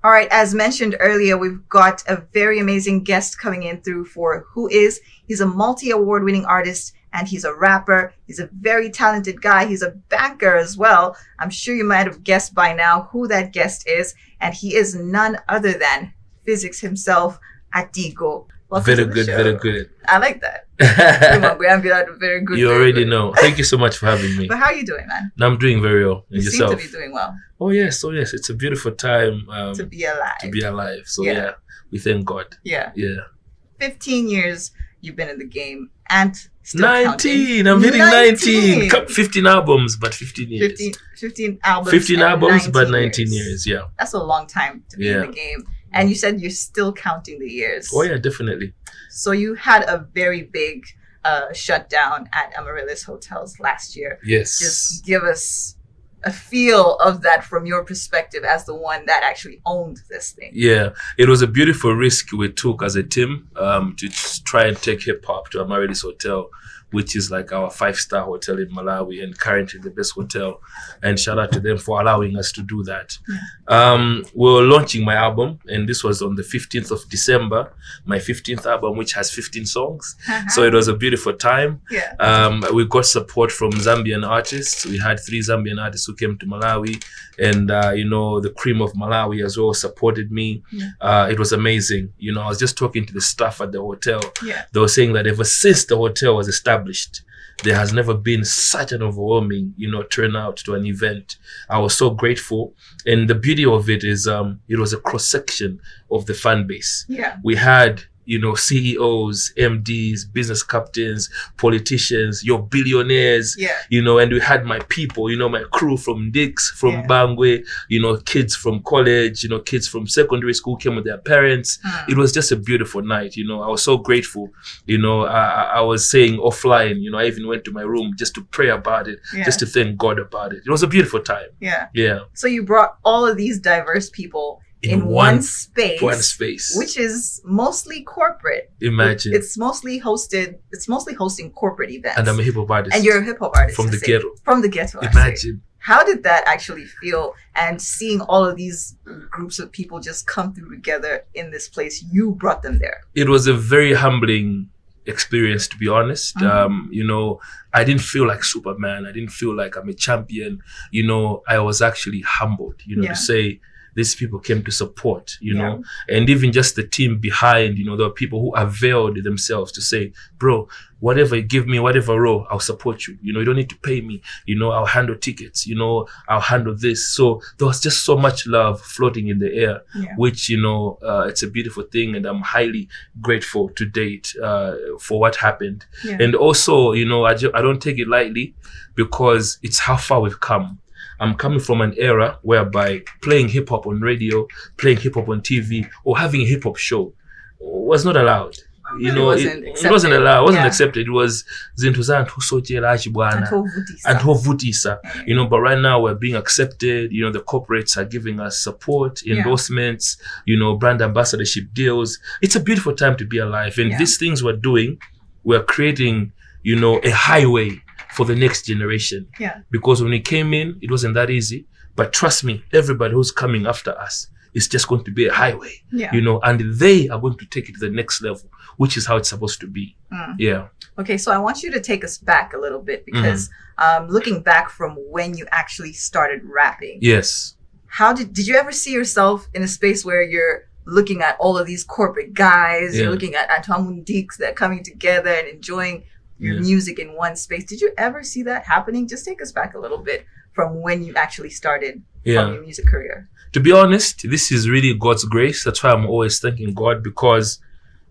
All right, as mentioned earlier, we've got a very amazing guest coming in through for who is. He's a multi-award winning artist and he's a rapper. He's a very talented guy. He's a banker as well. I'm sure you might have guessed by now who that guest is. And he is none other than Phyzix himself, Atigo. Very good, very good. I like that. Very good. You already know. Thank you so much for having me. But how are you doing, man? I'm doing very well. And you yourself? seem to be doing well. Oh yes. It's a beautiful time to be alive. So yeah, we thank God. Yeah. 15 years you've been in the game and still 19. Counting. I'm hitting 19. 15 albums, but 15 years. 15 albums. 15 albums, but 19 years. Yeah. That's a long time to be in the game. And you said you're still counting the years. Oh yeah, definitely. So you had a very big shutdown at Amaryllis Hotels last year. Yes. Just give us a feel of that from your perspective as the one that actually owned this thing. Yeah, it was a beautiful risk we took as a team to try and take hip hop to Amaryllis Hotel, which is like our 5-star hotel in Malawi and currently the best hotel. And shout out to them for allowing us to do that. We were launching my album, and this was on the 15th of December, my 15th album, which has 15 songs. So it was a beautiful time. We got support from Zambian artists. We had 3 Zambian artists who came to Malawi, and the cream of Malawi as well supported me. It was amazing. I was just talking to the staff at the hotel. They were saying that ever since the hotel was established, there has never been such an overwhelming, turnout to an event. I was so grateful. And the beauty of it is it was a cross-section of the fan base. We had CEOs, MDs, business captains, politicians, your billionaires, and we had my people, my crew from Dix, from Bangwe, kids from college, kids from secondary school came with their parents. It was just a beautiful night. I was so grateful. I was saying offline, I even went to my room just to pray about it, just to thank God about it. It was a beautiful time. So you brought all of these diverse people in one space, which is mostly corporate. Imagine it's mostly hosting corporate events. And I'm a hip hop artist. And you're a hip hop artist from the ghetto. From the ghetto. Imagine. How did that actually feel? And seeing all of these groups of people just come through together in this place, you brought them there. It was a very humbling experience, to be honest. I didn't feel like Superman. I didn't feel like I'm a champion. I was actually humbled. To say, these people came to support, and even just the team behind, there were people who availed themselves to say, bro, whatever you give me, whatever role, I'll support you. You don't need to pay me. I'll handle tickets, I'll handle this. So there was just so much love floating in the air, which, it's a beautiful thing. And I'm highly grateful to date for what happened. And also, I don't take it lightly because it's how far we've come. I'm coming from an era whereby playing hip hop on radio, playing hip hop on TV, or having a hip hop show was not allowed. It wasn't allowed. It wasn't accepted. It was Zintuzan and Hovutisa. But right now we're being accepted. The corporates are giving us support, endorsements, brand ambassadorship deals. It's a beautiful time to be alive. And these things we're doing, we're creating, a highway for the next generation. Because when we came in, it wasn't that easy. But trust me, everybody who's coming after us is just going to be a highway. And they are going to take it to the next level, which is how it's supposed to be. Okay, so I want you to take us back a little bit because looking back from when you actually started rapping. Yes. How did you ever see yourself in a space where you're looking at all of these corporate guys, you're looking at Antoine Dix that are coming together and enjoying your music in one space? Did you ever see that happening? Just take us back a little bit from when you actually started from your music career. To be honest, this is really God's grace. That's why I'm always thanking God, because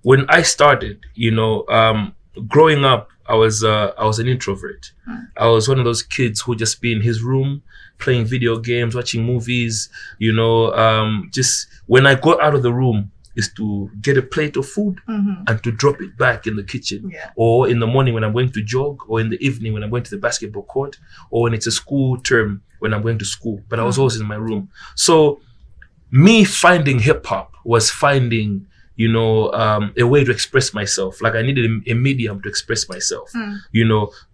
when I started, growing up, I was an introvert. I was one of those kids who just be in his room, playing video games, watching movies, just when I got out of the room, is to get a plate of food and to drop it back in the kitchen, or in the morning when I'm going to jog, or in the evening when I'm going to the basketball court, or when it's a school term when I'm going to school. But I was always in my room. So me finding hip hop was finding, a way to express myself. Like I needed a medium to express myself.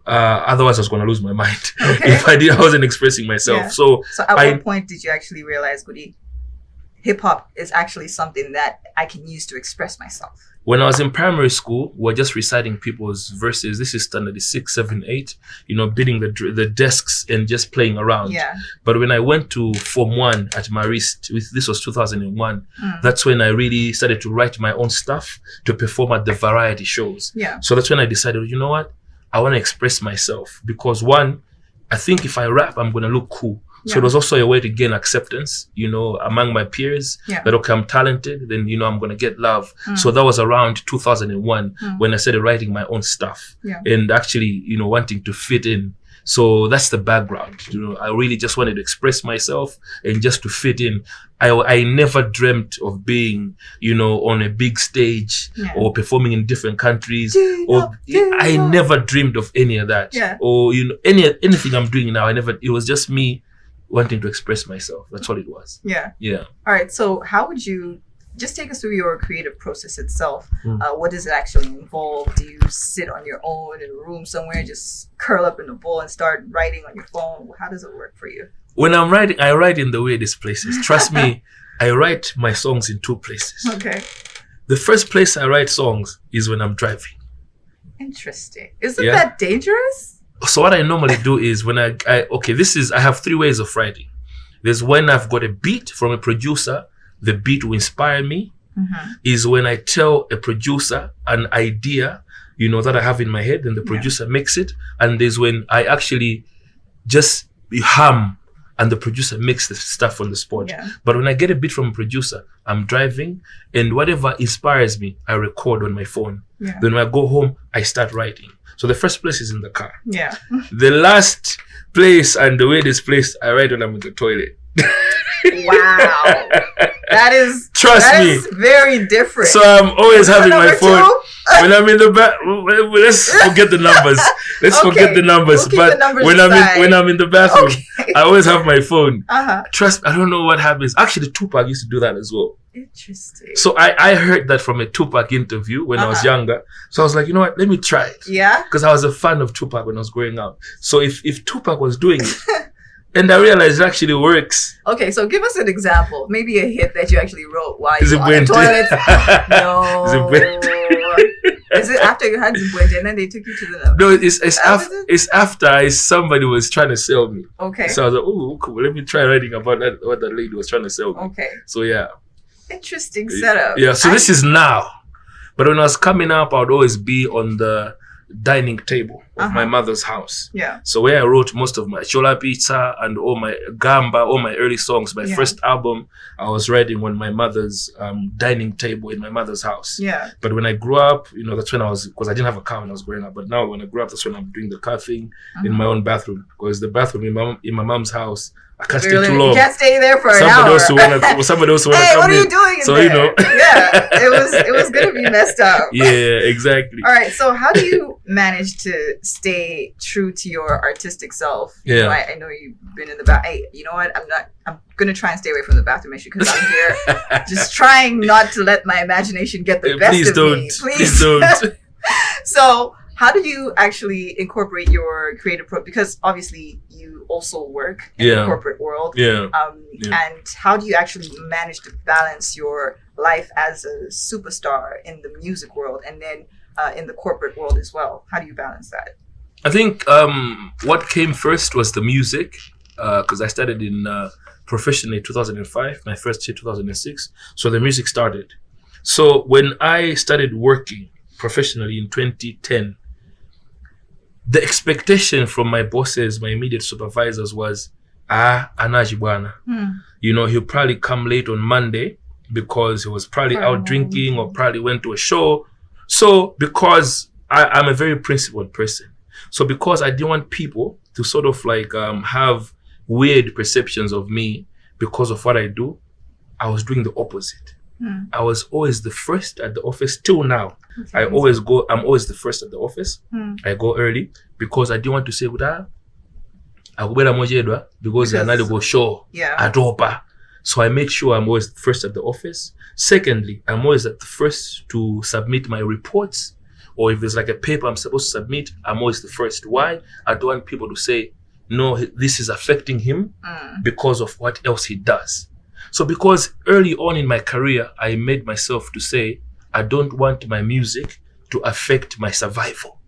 Otherwise I was going to lose my mind if I wasn't expressing myself. So at what point did you actually realize, Goody, hip hop is actually something that I can use to express myself? When I was in primary school, we were just reciting people's verses. This is standard 6, 7, 8, beating the desks and just playing around. Yeah. But when I went to Form 1 at Marist, this was 2001, that's when I really started to write my own stuff to perform at the variety shows. Yeah. So that's when I decided, you know what? I want to express myself because one, I think if I rap, I'm going to look cool. So it was also a way to gain acceptance, among my peers that, okay, I'm talented, then, I'm going to get love. So that was around 2001 when I started writing my own stuff and actually, wanting to fit in. So that's the background. I really just wanted to express myself and just to fit in. I never dreamt of being, on a big stage or performing in different countries. I never dreamed of any of that. Yeah. Or, anything I'm doing now, it was just me wanting to express myself. That's all it was. Yeah. Yeah. All right. So how would you just take us through your creative process itself? What does it actually involve? Do you sit on your own in a room somewhere, just curl up in a ball and start writing on your phone? How does it work for you? When I'm writing, I write in the weirdest places. Trust me, I write my songs in 2 places. Okay. The first place I write songs is when I'm driving. Interesting. Isn't that dangerous? So what I normally do is when I have 3 ways of writing. There's when I've got a beat from a producer, the beat will inspire me. Is when I tell a producer an idea, that I have in my head, and the producer makes it. And there's when I actually just hum and the producer makes the stuff on the spot. Yeah. But when I get a beat from a producer, I'm driving and whatever inspires me, I record on my phone. Yeah. Then when I go home, I start writing. So the first place is in the car. Yeah. The last place and the weirdest place I write when I'm in the toilet. Wow. That is very different. So I'm always having my phone. When I'm in the let's forget the numbers. Forget the numbers. We'll but when I'm in the bathroom, I always have my phone. Trust me, I don't know what happens. Actually, Tupac used to do that as well. Interesting. So I heard that from a Tupac interview when I was younger. So I was like, you know what? Let me try it. Yeah. Because I was a fan of Tupac when I was growing up. So if Tupac was doing it, and I realized it actually works. Okay, so give us an example. Maybe a hit that you actually wrote while you were on the toilet. No. Is it after you had Zimbabwe and then they took you to the... No, it's after somebody was trying to sell me. Okay. So I was like, oh, cool. Let me try writing about that, what that lady was trying to sell me. Okay. So yeah. Interesting setup. Yeah, so this is now. But when I was coming up, I would always be on the dining table of my mother's house. Yeah. So where I wrote most of my Chodabwitsa and all my Gamba, all my early songs. My first album, I was writing on my mother's dining table in my mother's house. Yeah. But when I grew up, that's when because I didn't have a car when I was growing up. But now when I grew up, that's when I'm doing the car thing in my own bathroom. Because the bathroom in my mom's house, I can't stay too long. You can't stay there for an hour. Somebody else want to hey, come what are in. you doing in so, there? Yeah, it was going to be messed up. Yeah, exactly. All right, so how do you manage to stay true to your artistic self? Yeah. I know you've been in the bath. Hey, you know what? I'm going to try and stay away from the bathroom issue because I'm here just trying not to let my imagination get the best of me. Please don't. So how do you actually incorporate your creative because obviously you also work in the corporate world. Yeah. And how do you actually manage to balance your life as a superstar in the music world and then in the corporate world as well? How do you balance that? I think what came first was the music because I started in professionally 2005, my first year 2006. So the music started. So when I started working professionally in 2010, the expectation from my bosses, my immediate supervisors was, Anaji Bwana. He'll probably come late on Monday because he was probably out drinking or probably went to a show. So because I'm a very principled person. So because I didn't want people to sort of like have weird perceptions of me because of what I do, I was doing the opposite. I was always the first at the office till now. I'm always the first at the office. I go early because I didn't want to say because I go show adopa. So I make sure I'm always first at the office. Secondly, I'm always at the first to submit my reports, or if there's like a paper I'm supposed to submit, I'm always the first. Why? I don't want people to say, no, this is affecting him because of what else he does. So because early on in my career, I made myself to say, I don't want my music to affect my survival,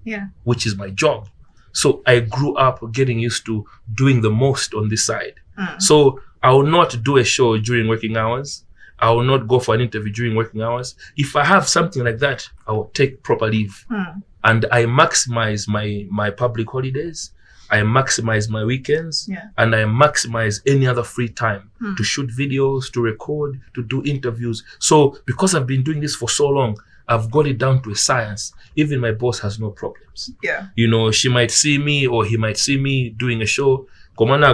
which is my job. So I grew up getting used to doing the most on this side. So I will not do a show during working hours. I will not go for an interview during working hours. If I have something like that, I will take proper leave. And I maximize my public holidays. I maximize my weekends. And I maximize any other free time to shoot videos, to record, to do interviews. So because I've been doing this for so long, I've got it down to a science. Even my boss has no problems. You know, she might see me or he might see me doing a show. Now,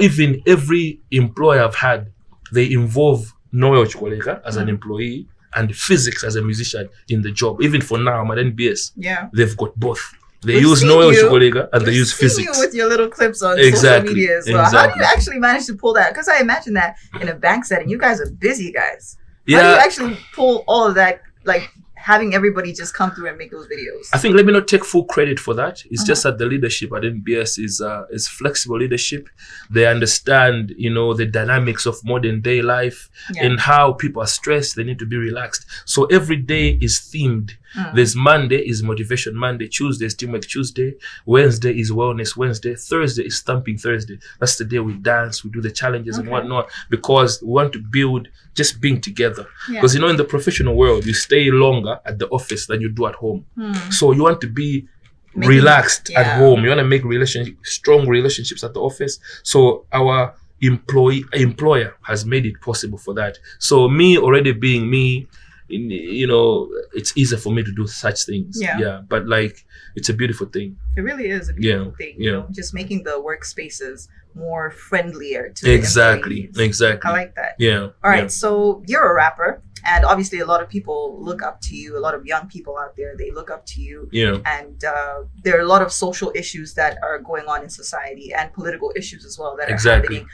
even every employer I've had, they involve Noel Chukwuemeka as an employee and Phyzix as a musician in the job. Even for now, my NBS, they've got both. They use Noel Chukwuemeka and they use Phyzix. You with your little clips on social media as well. How do you actually manage to pull that? Because I imagine that in a bank setting, you guys are busy guys. How do you actually pull all of that, like having everybody just come through and make those videos? I think, let me not take full credit for that. It's just that the leadership at NBS is flexible leadership. They understand, you know, the dynamics of modern day life and how people are stressed. They need to be relaxed. So every day is themed. There's Monday is Motivation Monday, Tuesday is Teamwork Tuesday, Wednesday is Wellness Wednesday, Thursday is Stamping Thursday. That's the day we dance, we do the challenges and whatnot, because we want to build just being together. Because, you know, in the professional world, you stay longer at the office than you do at home. So you want to be relaxed at home. You want to make strong relationships at the office. So our employer has made it possible for that. So me already being me, you know, it's easier for me to do such things. But like, it's a beautiful thing. It really is a beautiful thing. You know, just making the workspaces more friendlier to the employees. Exactly. I like that. All right. So you're a rapper, and obviously a lot of people look up to you. A lot of young people out there, they look up to you. And there are a lot of social issues that are going on in society and political issues as well that are happening.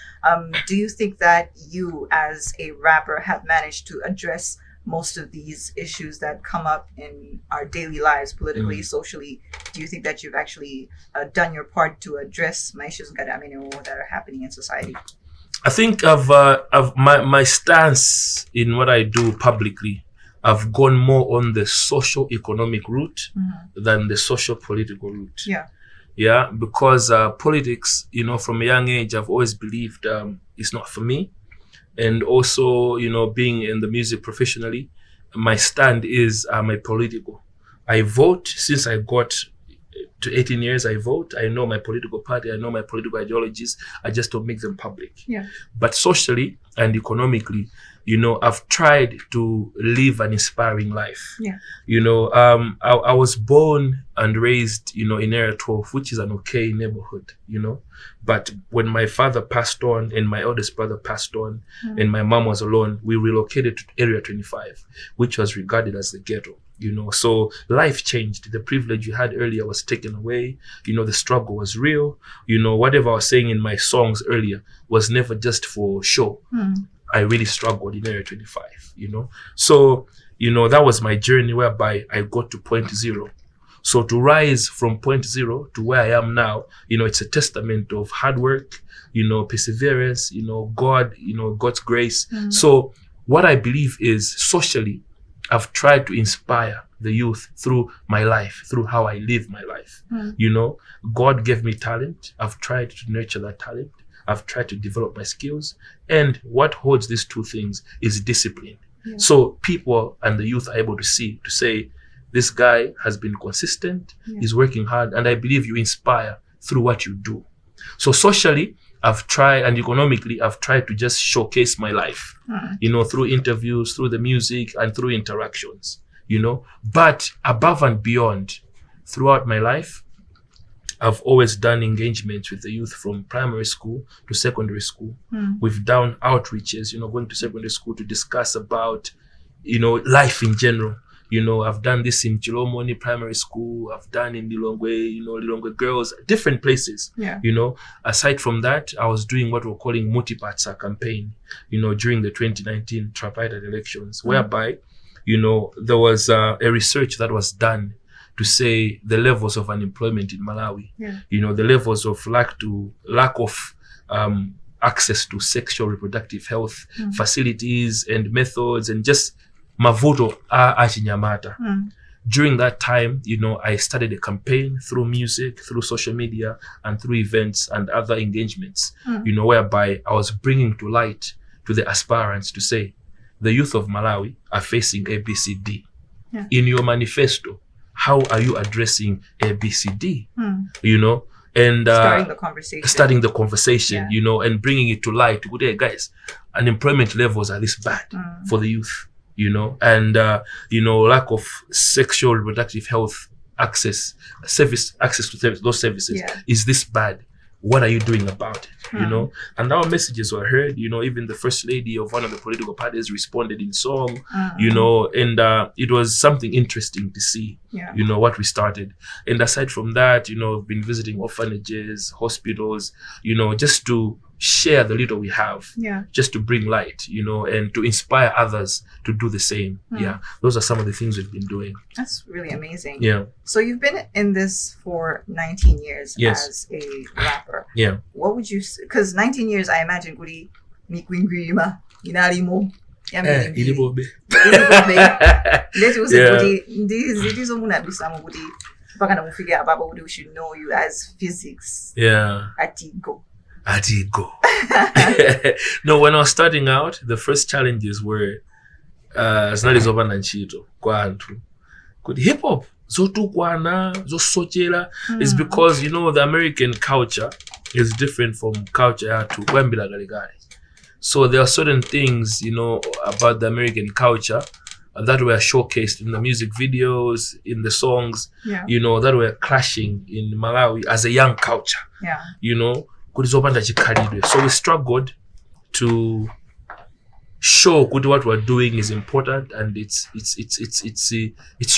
Do you think that you, as a rapper, have managed to address most of these issues that come up in our daily lives, politically, socially? Do you think that you've actually done your part to address my issues that are happening in society? I think my stance in what I do publicly, I've gone more on the socio-economic route than the social-political route. Because politics, you know, from a young age, I've always believed it's not for me. And also, you know, being in the music professionally, my stand is my political. I vote since I got to 18 years. I vote. I know my political party. I know my political ideologies. I just don't make them public. But socially and economically, you know, I've tried to live an inspiring life. You know, I was born and raised, you know, in Area 12, which is an okay neighborhood, you know. But when my father passed on and my eldest brother passed on and my mom was alone, we relocated to Area 25, which was regarded as the ghetto, you know. So life changed. The privilege you had earlier was taken away. You know, the struggle was real. You know, whatever I was saying in my songs earlier was never just for show. I really struggled in Area 25, you know. So, you know, that was my journey whereby I got to point zero. So to rise from point zero to where I am now, you know, it's a testament of hard work, you know, perseverance, you know, God, you know, God's grace. So what I believe is socially, I've tried to inspire the youth through my life, through how I live my life. You know, God gave me talent. I've tried to nurture that talent. I've tried to develop my skills. And what holds these two things is discipline. So people and the youth are able to see, to say, this guy has been consistent, he's working hard, and I believe you inspire through what you do. So socially, I've tried, and economically, I've tried to just showcase my life, you know, through interviews, through the music, and through interactions, you know. But above and beyond, throughout my life, I've always done engagements with the youth from primary school to secondary school. We've done outreaches, you know, going to secondary school to discuss about, you know, life in general. You know, I've done this in Chilomoni Primary School. I've done in Lilongwe, you know, Lilongwe Girls, different places. You know, aside from that, I was doing what we're calling Mutipatsa campaign, you know, during the 2019 tripartite elections, whereby, you know, there was a research that was done to say the levels of unemployment in Malawi. Yeah. You know, the levels of lack of access to sexual reproductive health facilities and methods, and just mavuto achinyamata. During that time, you know, I started a campaign through music, through social media, and through events and other engagements, you know, whereby I was bringing to light to the aspirants to say, the youth of Malawi are facing ABCD. Yeah. In your manifesto, how are you addressing ABCD? You know, and starting the conversation, you know, and bringing it to light. Good day, guys, unemployment levels are this bad for the youth, you know, and you know, lack of sexual reproductive health access to those services is this bad. What are you doing about it? You know, and our messages were heard. You know, even the first lady of one of the political parties responded in song. You know, and it was something interesting to see. You know, what we started. And aside from that, you know, I've been visiting orphanages, hospitals. You know, just to share the little we have. Just to bring light. You know, and to inspire others to do the same. Those are some of the things we've been doing. That's really amazing. So you've been in this for 19 years as a rapper. What would you? Because 19 years, I imagine, Guri Mikwingwima Inarimo. Ilibobe. Let's say this we should know you as Phyzix. Atigo. No, when I was starting out, the first challenges were zinalizoba na ntchito kwa anthu kuti hip hop zotukwana zosochera is because, you know, the American culture is different from culture yathu kwambira galigale. So there are certain things, you know, about the American culture that were showcased in the music videos, in the songs, you know, that were clashing in Malawi as a young culture. You know, so we struggled to show what we're doing is important and it's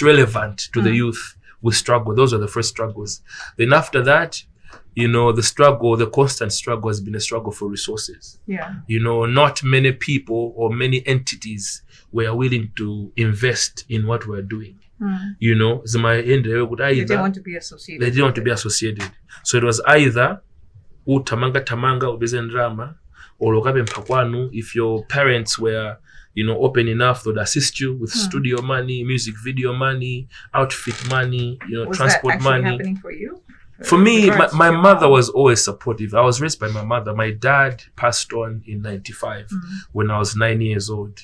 relevant to the youth. We struggle. Those are the first struggles. Then after that, you know, the constant struggle has been a struggle for resources. You know, not many people or many entities were willing to invest in what we're doing. You know, they didn't want to be associated. So it was either utamanga ubezendrama or lokabe mpakwanu. If your parents were, you know, open enough, they'd assist you with studio money, music video money, outfit money, you know, transport money. Was that actually happening for you? For me, my mother was always supportive. I was raised by my mother. My dad passed on in 95 when I was 9 years old.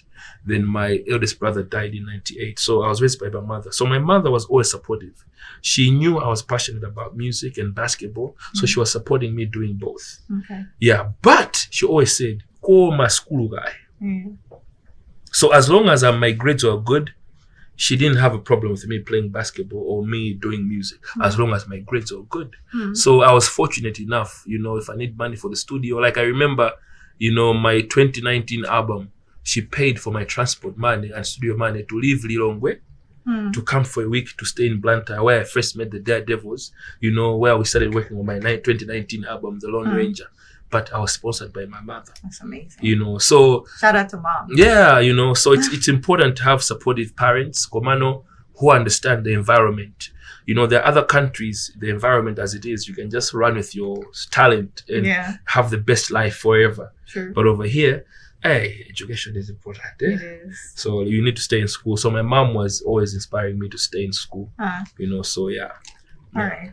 Then my eldest brother died in 98. So I was raised by my mother. So my mother was always supportive. She knew I was passionate about music and basketball. So she was supporting me doing both. Yeah, but she always said, "Ko my school guy." So as long as my grades were good, she didn't have a problem with me playing basketball or me doing music, as long as my grades were good. So I was fortunate enough, you know, if I need money for the studio, like I remember, you know, my 2019 album, she paid for my transport money and studio money to leave Lilongwe, to come for a week to stay in Blantyre, where I first met the Daredevils, you know, where we started working on my 2019 album, The Lone Ranger. But I was sponsored by my mother. That's amazing. You know, so shout out to mom. Yeah, you know, so it's important to have supportive parents, Komano, who understand the environment. You know, there are other countries, the environment as it is, you can just run with your talent and have the best life forever. But over here, hey, education is important. It is. So you need to stay in school. So my mom was always inspiring me to stay in school. You know, so yeah. All right.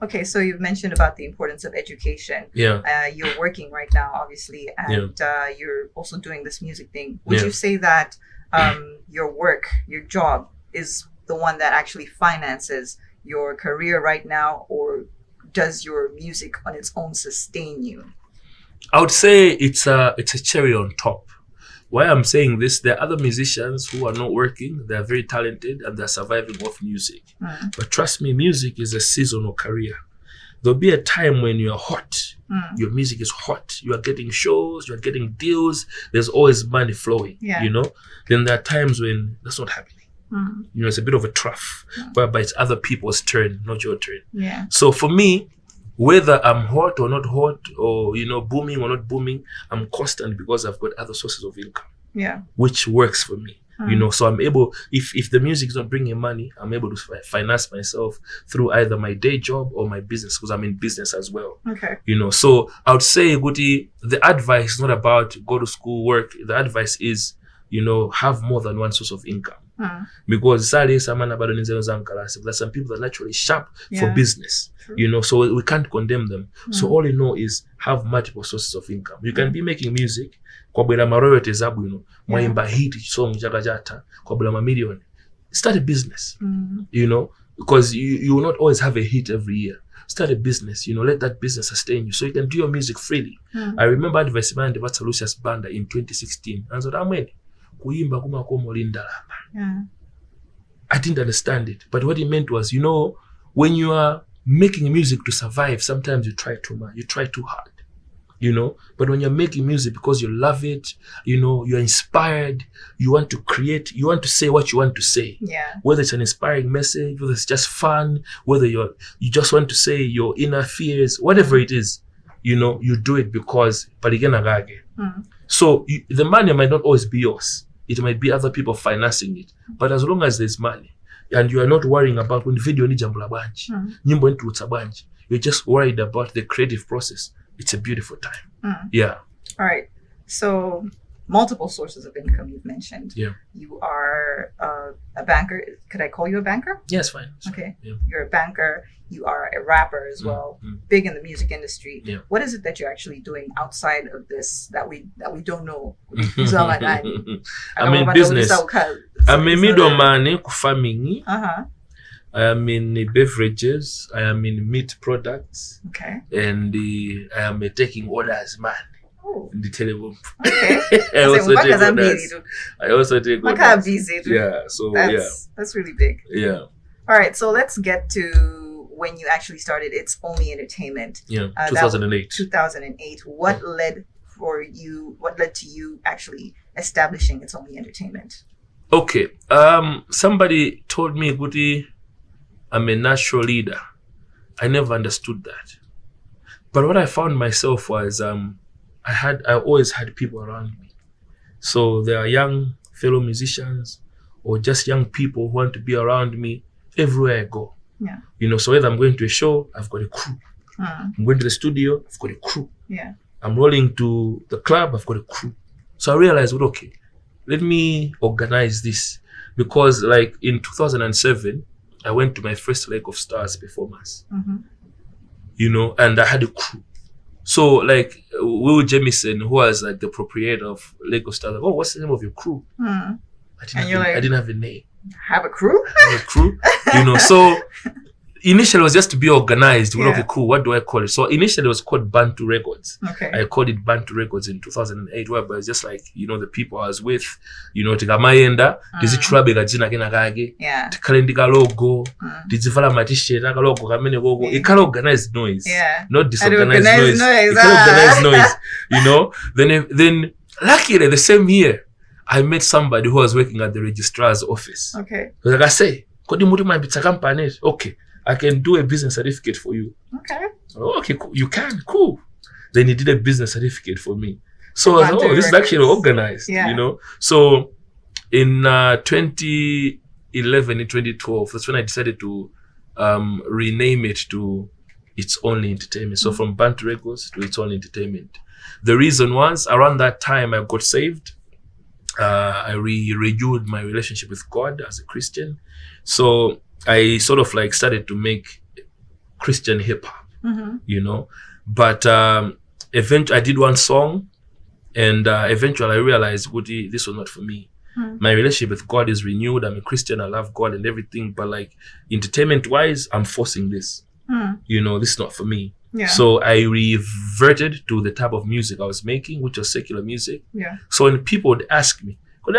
Okay, so you've mentioned about the importance of education. You're working right now, obviously, and you're also doing this music thing. Would you say that your work, your job, is the one that actually finances your career right now, or does your music on its own sustain you? I would say it's a cherry on top. Why I'm saying this, there are other musicians who are not working. They're very talented and they're surviving off music. But trust me, music is a seasonal career. There'll be a time when you're hot. Your music is hot. You are getting shows, you're getting deals. There's always money flowing, you know. Then there are times when that's not happening. You know, it's a bit of a trough, whereby it's other people's turn, not your turn. So for me, whether I'm hot or not hot, or, you know, booming or not booming, I'm constant because I've got other sources of income, which works for me. You know, so I'm able, if the music is not bringing money, I'm able to finance myself through either my day job or my business, because I'm in business as well. Okay. You know, so I would say, Guti, the advice is not about go to school, work. The advice is, you know, have more than one source of income. Because there's some people that are naturally sharp for business. True. You know, so we can't condemn them. So all you know is have multiple sources of income. You can be making music, royalties, mwaimba hit song jagajata, million. Start a business. You know, because you will not always have a hit every year. Start a business, you know, let that business sustain you so you can do your music freely. I remember advice man developed Lucie's band in 2016. And so I didn't understand it. But what he meant was, you know, when you are making music to survive, sometimes you try too much, you try too hard. You know, but when you're making music because you love it, you know, you're inspired, you want to create, you want to say what you want to say. Yeah. Whether it's an inspiring message, whether it's just fun, whether you just want to say your inner fears, whatever it is, you know, you do it because So the money might not always be yours. It might be other people financing it. But as long as there's money and you are not worrying about when the video ni jambula banji, nyimbo ntulutsa banji, you're just worried about the creative process. It's a beautiful time. Yeah. All right. So multiple sources of income you've mentioned. Yeah. You are a banker. Could I call you a banker? Yes, fine. Okay. Yeah. You're a banker. You are a rapper as well. Big in the music industry. Yeah. What is it that you're actually doing outside of this that we don't know? I'm in business. I'm in middleman farming. I am in beverages. I am in meat products. Okay. And I am taking orders, man. Oh. In the telephone. Okay. I also take orders. Yeah. So that's really big. Yeah. All right. So let's get to when you actually started It's Only Entertainment. Yeah. 2008. 2008. What led to you actually establishing It's Only Entertainment? Okay. Somebody told me, Guti, I'm a natural leader. I never understood that. But what I found myself was I always had people around me. So there are young fellow musicians or just young people who want to be around me everywhere I go. Yeah. You know, so whether I'm going to a show, I've got a crew. I'm going to the studio, I've got a crew. Yeah. I'm rolling to the club, I've got a crew. So I realized, well, okay, let me organize this. Because like in 2007, I went to my first Lake of Stars performance. You know, and I had a crew. So like Will Jamison, who was like the proprietor of Lake of Stars, like, oh, what's the name of your crew? I didn't have a name. Have a crew? Have a crew. You know, so initially it was just to be organized. Yeah. Okay, cool. What do I call it? So initially it was called Bantu Records. Okay. I called it Bantu Records in 2008, whereby it's just like, you know, the people I was with, you know, tigamayenda, tizichulabega jina kenagage, tikalendika logo, tizivala matishe, naga logo kamene gogo. It can organize noise. Yeah. Not disorganized noise. It can organize noise. You know? Then luckily the same year, I met somebody who was working at the registrar's office. Okay. Like I say, okay, I can do a business certificate for you. Okay. Oh, okay, cool. You can, cool. Then he did a business certificate for me. So I was like, oh, this is actually organized, you know. So in 2011 and 2012, that's when I decided to rename it to It's Only Entertainment. So from Bantu Records to It's Only Entertainment. The reason was around that time I got saved. I renewed my relationship with God as a Christian. So I sort of like started to make Christian hip hop, you know. But eventually I did one song and eventually I realized, Woody, this was not for me. My relationship with God is renewed. I'm a Christian. I love God and everything. But like entertainment wise, I'm forcing this. You know, this is not for me. Yeah. So I reverted to the type of music I was making, which was secular music. Yeah. So when people would ask me, I'm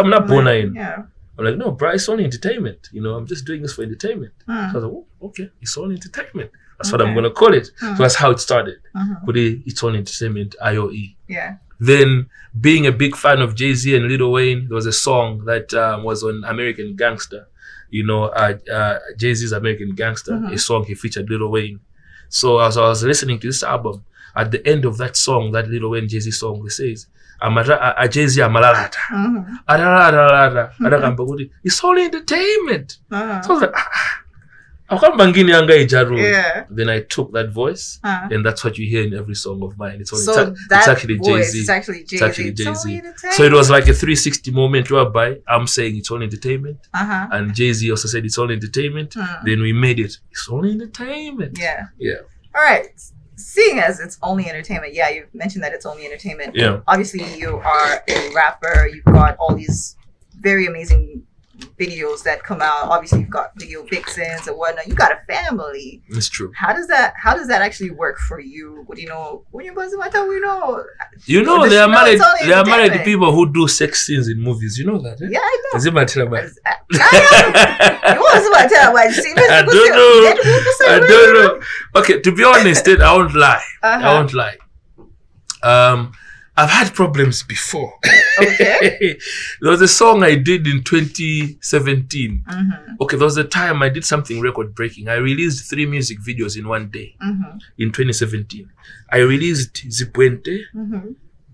not born in. Yeah. I'm like, no, bro, it's only entertainment. You know, I'm just doing this for entertainment. So I was like, oh, okay, it's only entertainment. That's what I'm going to call it. So that's how it started. But it's only entertainment, IOE. Yeah. Then being a big fan of Jay-Z and Lil Wayne, there was a song that was on American Gangster. You know, Jay-Z's American Gangster, a song he featured Lil Wayne. So as I was listening to this album, at the end of that song, that Lil Wayne Jay-Z song, it says, Jay-Z amalalata. Adakamba kuti it's all entertainment. So I was like, then I took that voice, and that's what you hear in every song of mine. It's actually Jay-Z. It's actually Jay-Z. So it was like a 360 moment whereby I'm saying it's all entertainment, and Jay-Z also said it's all entertainment. Then we made it. It's all entertainment. Yeah. All right. Seeing as it's only entertainment, you've mentioned that it's only entertainment. Yeah. Obviously, you are a rapper. You've got all these very amazing videos that come out. Obviously, you've got video vixens and whatnot. You got a family. It's true. How does that actually work for you? What do you know? When you're buzzing my tongue, they are married. They are married people who do sex scenes in movies. You know that? Eh? Yeah, I know. Is it matter about? I don't know. Okay, to be honest, I won't lie. I won't lie. I've had problems before. Okay. There was a song I did in 2017. Okay, there was a time I did something record breaking. I released 3 music videos in one day in 2017. I released Zipuente,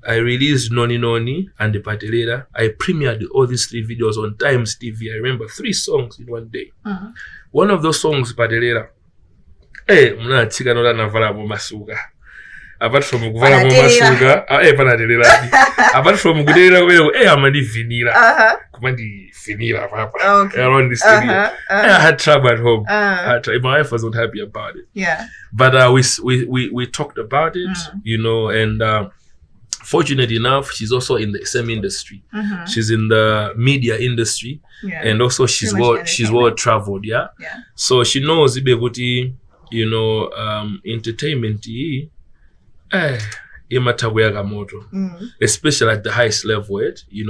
I released Noni Noni and the Patelera. I premiered all these 3 videos on Times TV. I remember 3 songs in one day. One of those songs, Patelera. Muna chika nola navala mo masuga. Apart from Guvala Masuga, apart from Gudera, Amadi Vinila, Kumadi Finila, around this area. I had trouble at home. My wife wasn't happy about it. Yeah. But we talked about it, and fortunately enough, she's also in the same industry. She's in the media industry, and also she's well traveled. Yeah. So she knows Ibeguti, entertainment. Especially at the highest level, you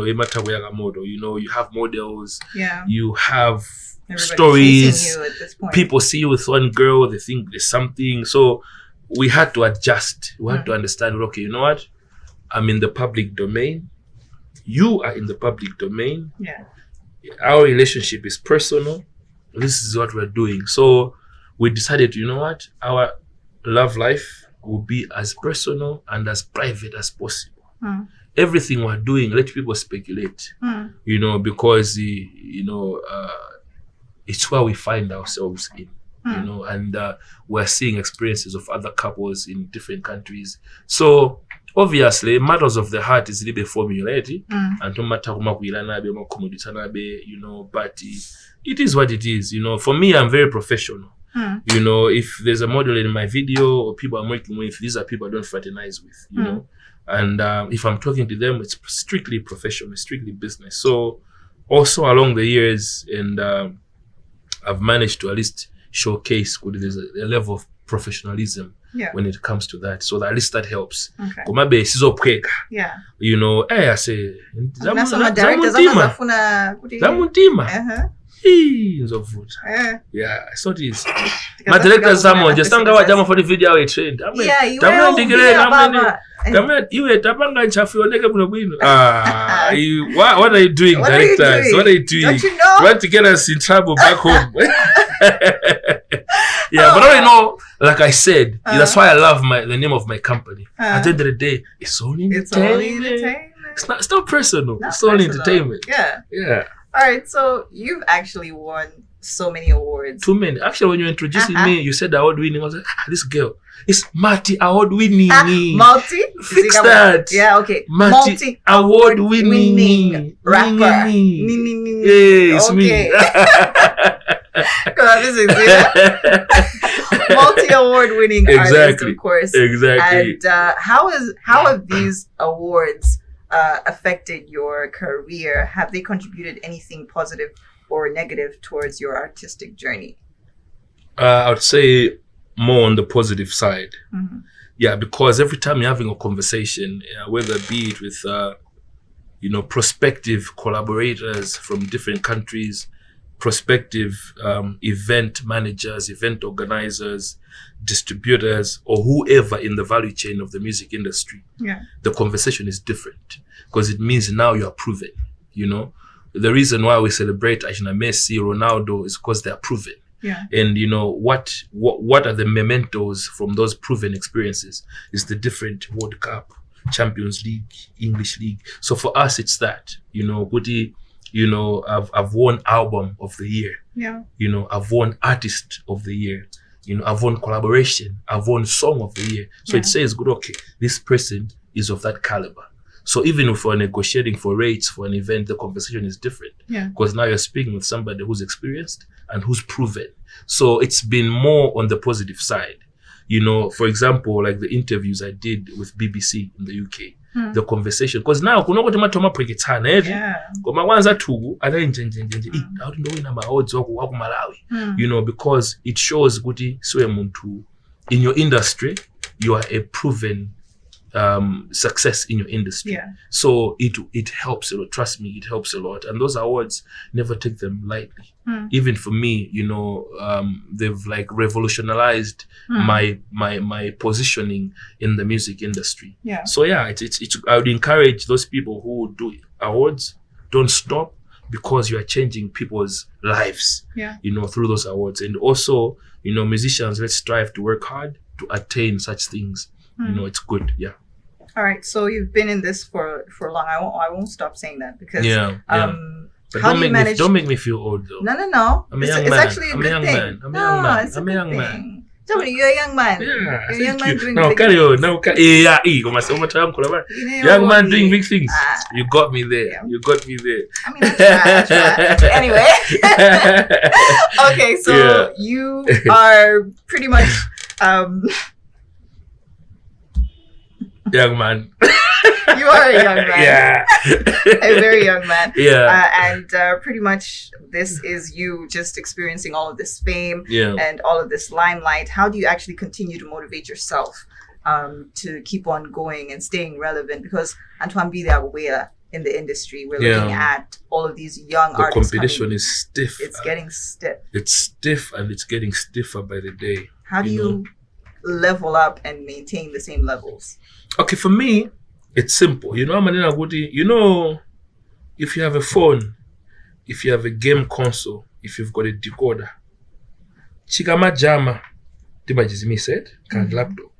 have models, you have stories, you at this point. People see you with one girl, they think there's something. So we had to adjust. We had to understand, okay, you know what? I'm in the public domain. You are in the public domain. Yeah. Our relationship is personal. This is what we're doing. So we decided, you know what? Our love life will be as personal and as private as possible. Everything we're doing, let people speculate, because it's where we find ourselves in, and we're seeing experiences of other couples in different countries. So obviously, matters of the heart is a little bit formulated, and no matter but it is what it is. For me, I'm very professional. If there's a model in my video or people I'm working with, these are people I don't fraternize with, and if I'm talking to them, it's strictly professional, strictly business. So also along the years, and I've managed to at least showcase there's a level of professionalism when it comes to that. So at least that helps. Okay. Yeah. I say, yeah, it's not easy. My director Samuel just for the video I trained. What are you doing, directors? What are you doing? Don't you know? You want to get us in trouble back home. Yeah, but all like I said, that's why I love the name of my company. At the end of the day, it's only entertainment. It's not personal. It's only entertainment. Yeah. All right, so you've actually won so many awards. Too many. Actually, when you introduced me, you said award winning. I was like, this girl is multi-award winning. Multi? Fix that. Yeah, okay. Multi-award winning rapper. Yeah, it's me. Multi-award winning artist, of course. Exactly. And how have these awards affected your career? Have they contributed anything positive or negative towards your artistic journey? I would say more on the positive side. Yeah, because every time you're having a conversation, whether be it with prospective collaborators from different countries, prospective event managers, event organizers, distributors, or whoever in the value chain of the music industry, the conversation is different because it means now you are proven. The reason why we celebrate Messi, Ronaldo is because they are proven. And what are the mementos from those proven experiences? Is the different World Cup, Champions League, English League. So for us, it's that, Goody, I've won album of the year. Yeah. I've won artist of the year. I've won collaboration. I've won song of the year. So it says, good, okay, this person is of that caliber. So even if we're negotiating for rates for an event, the conversation is different. Yeah. Because now you're speaking with somebody who's experienced and who's proven. So it's been more on the positive side. For example, like the interviews I did with BBC in the UK, the conversation. Because now, kuna kuti matoma preketana koma wanza tugu ada how do you know my odds waku Malawi? Because it shows kuti siwe muntu in your industry, you are a proven success in your industry. Yeah. So it helps a lot. Trust me, it helps a lot. And those awards, never take them lightly. Even for me, they've like revolutionized my positioning in the music industry. Yeah. So yeah, it's I would encourage those people who do awards, don't stop, because you are changing people's lives. Yeah. Through those awards. And also, musicians, let's strive to work hard to attain such things. It's good. Yeah. All right. So you've been in this for long. I won't stop saying that because But how do you manage? Don't make me feel old though. No. It's actually a good thing. I'm a young man. It's a good thing. Somebody, you're a young man. Yeah, you're a young man doing big things. Young man doing big things. You got me there. Yeah. You got me there. I mean, I try. Anyway. Okay, so you are pretty much young man. You are a young man. Yeah. A very young man. Yeah. And pretty much this is you just experiencing all of this fame Yeah. and all of this limelight. How do you actually continue to motivate yourself to keep on going and staying relevant? Because Antoine Bida in the industry, we're looking at all of these young The artists. competition coming. is stiff. It's getting stiff. It's stiff and it's getting stiffer by the day. How do you level up and maintain the same levels? Okay, for me, it's simple. If you have a phone, if you have a game console, if you've got a decoder, chikama jama, tibajizimi said, laptop.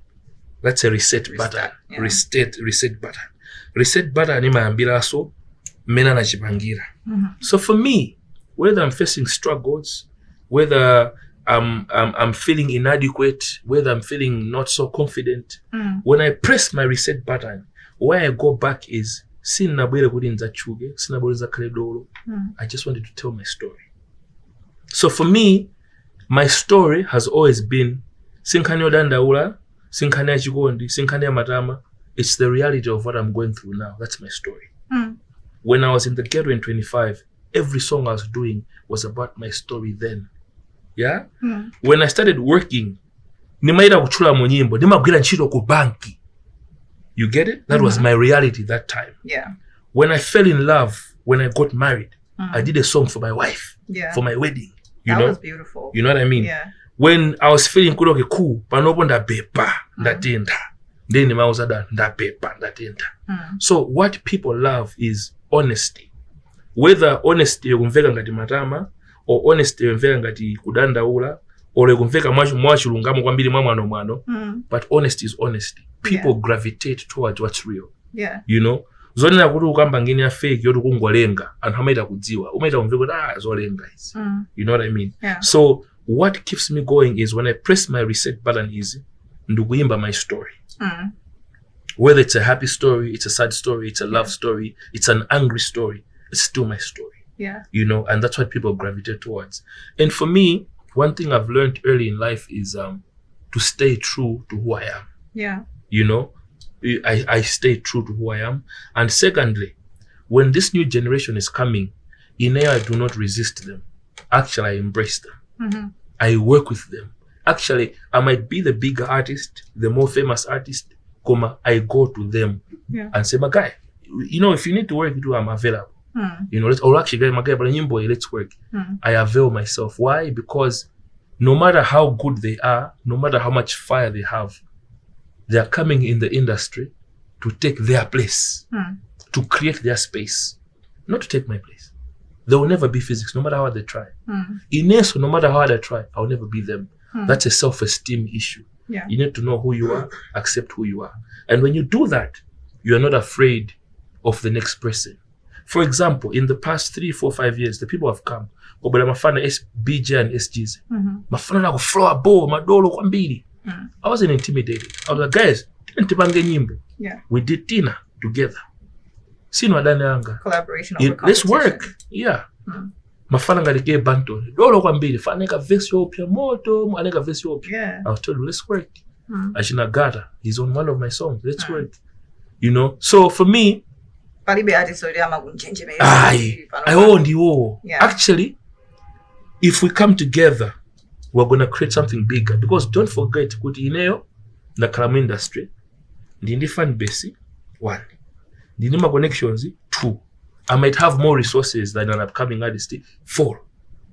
That's a reset button. Yeah. Reset button. Reset button ni maambila so mena na chipangira. So for me, whether I'm facing struggles, whether I'm feeling inadequate, whether I'm feeling not so confident, when I press my reset button, where I go back is I just wanted to tell my story. So for me, my story has always been sinkanya dandaula, sinkanya chikondi, sinkanya matama. It's the reality of what I'm going through now. That's my story. When I was in the ghetto in 25, every song I was doing was about my story then. Yeah? When I started working, nimaida kuchula mu nyimbo, nimagwira ntchito ku banki. You get it? That was my reality that time. Yeah. When I fell in love, when I got married, I did a song for my wife, for my wedding. You know? Was beautiful. You know what I mean? Yeah. When I was feeling kudoke cool, panopo ndabepa, ndatenda. Then nimauza ndabepa, ndatenda. So what people love is honesty. Whether honesty yokumveka ngati matama, or honesty yokumveka ngati kudandaula, or yokumveka mwachulungamo kwambiri mwano, but honesty is honesty. People gravitate towards what's real. Yeah. You know? Zonena kuti ukamba ngini ya fake yotu kungolenga, anthu amaita kudziwa. Umaita kumveka zolenga izi. You know what I mean? Yeah. So what keeps me going is when I press my reset button is ndikuimba my story. Whether it's a happy story, it's a sad story, it's a love story, it's an angry story, it's still my story. Yeah. You know, and that's what people gravitate towards. And for me, one thing I've learned early in life is to stay true to who I am. Yeah. You know, I stay true to who I am. And secondly, when this new generation is coming, I do not resist them. Actually, I embrace them. I work with them. Actually, I might be the bigger artist, the more famous artist, I go to them and say, my guy, you know, if you need to work, I'm available. You know, let's work. I avail myself. Why? Because no matter how good they are, no matter how much fire they have, they are coming in the industry to take their place, to create their space, not to take my place. They will never be Phyzix, no matter how they try. Ineso, no matter how hard I try, I'll never be them. That's a self-esteem issue. Yeah. You need to know who you are, accept who you are. And when you do that, you are not afraid of the next person. For example, in the past 3, 4, 5 years, the people have come. But mafana BJ and SGs. Mafana like flow a bow, madolo kwambiri. I wasn't intimidated. I was like, guys, we did dinner together. Collaboration over let's work. Yeah. Mafana ngalike banto. Dolo kwambiri. Faneka vesio pia moto. Aneka vesio pia. Yeah. I was told, let's work. Ashina Gata, he's on one of my songs. Let's work. You know? So for me, actually, if we come together, we're going to create something bigger. Because don't forget, the Kalamu industry, the fan base, 1. The connections, 2. I might have more resources than an upcoming artist, 4.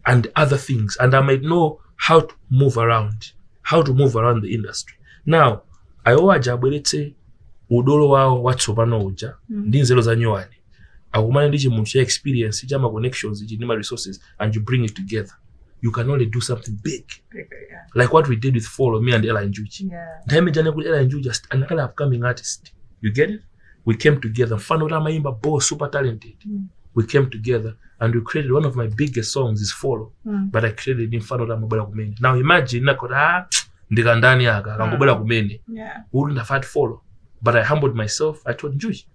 And other things. And I might know how to move around the industry. Now, I owe a job, let's say, udolo wao watsobano uja ndinzelo za nyowani akumana ndichi munshare experience jama connections jinima resources and you bring it together, you can only do something big. Yeah. Like what we did with Follow Me and Ella Njuchi. Yeah. Ella Njuchi just another upcoming artist. You get it? We came together. Fanora Maimba boss super talented. We came together and we created one of my biggest songs is Follow. But I created in Fanora Mabala Kumene. Now imagine nakora ndikandani aka ngobala kumene. Yeah. Wouldn't have had Follow. But I humbled myself. I told Juji,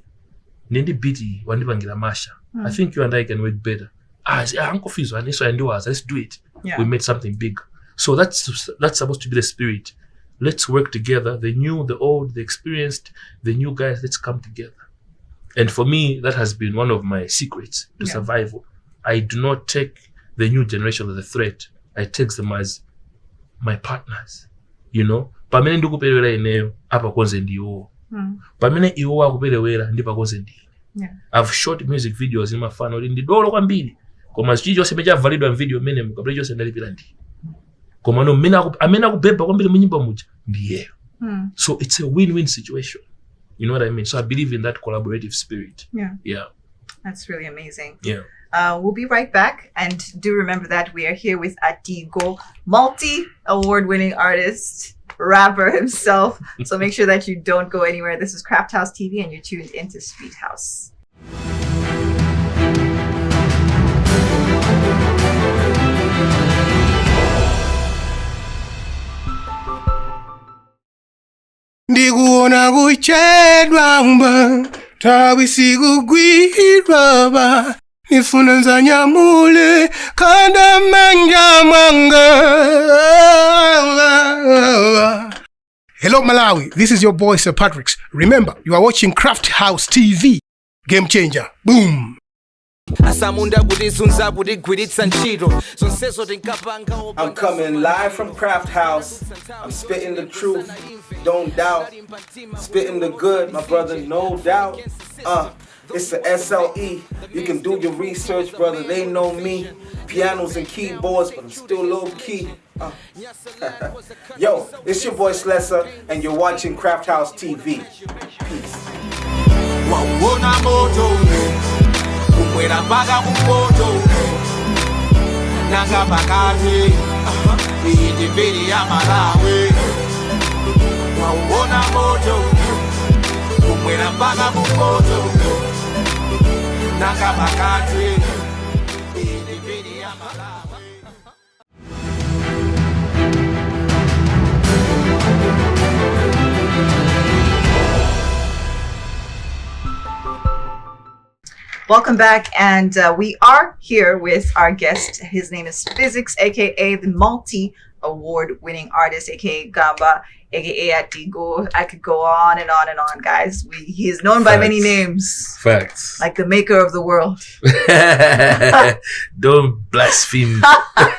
Nindi biti wandipangira masha. I think you and I can work better. I said, Uncle Fizo, and so I do us. Let's do it. Yeah. We made something big. So that's supposed to be the spirit. Let's work together. The new, the old, the experienced, the new guys. Let's come together. And for me, that has been one of my secrets to survival. I do not take the new generation as a threat. I take them as my partners. You know, pamene ndikupelera eneo apa konze ndiwo. Pamene iwo wakupelewera ndipa konze ndi. I've shot music videos in my fan ndi dolo kwambiri. Koma chicho semeja validwa video mene mukabule chose ndalipira ndi. Koma no amena kubeba kwambiri munyimba muja ndiye. So it's a win-win situation. You know what I mean? So I believe in that collaborative spirit. Yeah. That's really amazing. Yeah. We'll be right back. And do remember that we are here with Atigo, multi-award-winning artist, rapper himself. So make sure that you don't go anywhere. This is Craft House TV and you're tuned into Streethouse. Ndikuona kuchedwa mba tawi kugwirwa ba nifuna nzanyamule kanda manja mwanga. Hello Malawi, this is your boy Sir Patrick's. Remember, you are watching Craft House TV. Game changer. Boom. I'm coming live from Craft House. I'm spitting the truth, don't doubt. Spitting the good, my brother, no doubt. It's the SLE. You can do your research, brother. They know me. Pianos and keyboards, but I'm still low key. Yo, it's your boy Slessa, and you're watching Craft House TV. Peace. Umwera mpaka mpoto nanga pakati iyi mbiri ya Malawi wauona moto umwera mpaka mpoto nanga pakati iyi mbiri ya Malawi. Welcome back, and we are here with our guest. His name is Phyzix, aka the multi-award-winning artist, aka Gamba, aka Atigo. I could go on and on and on, guys. He is known by many names. Facts. Like the maker of the world. Don't blaspheme.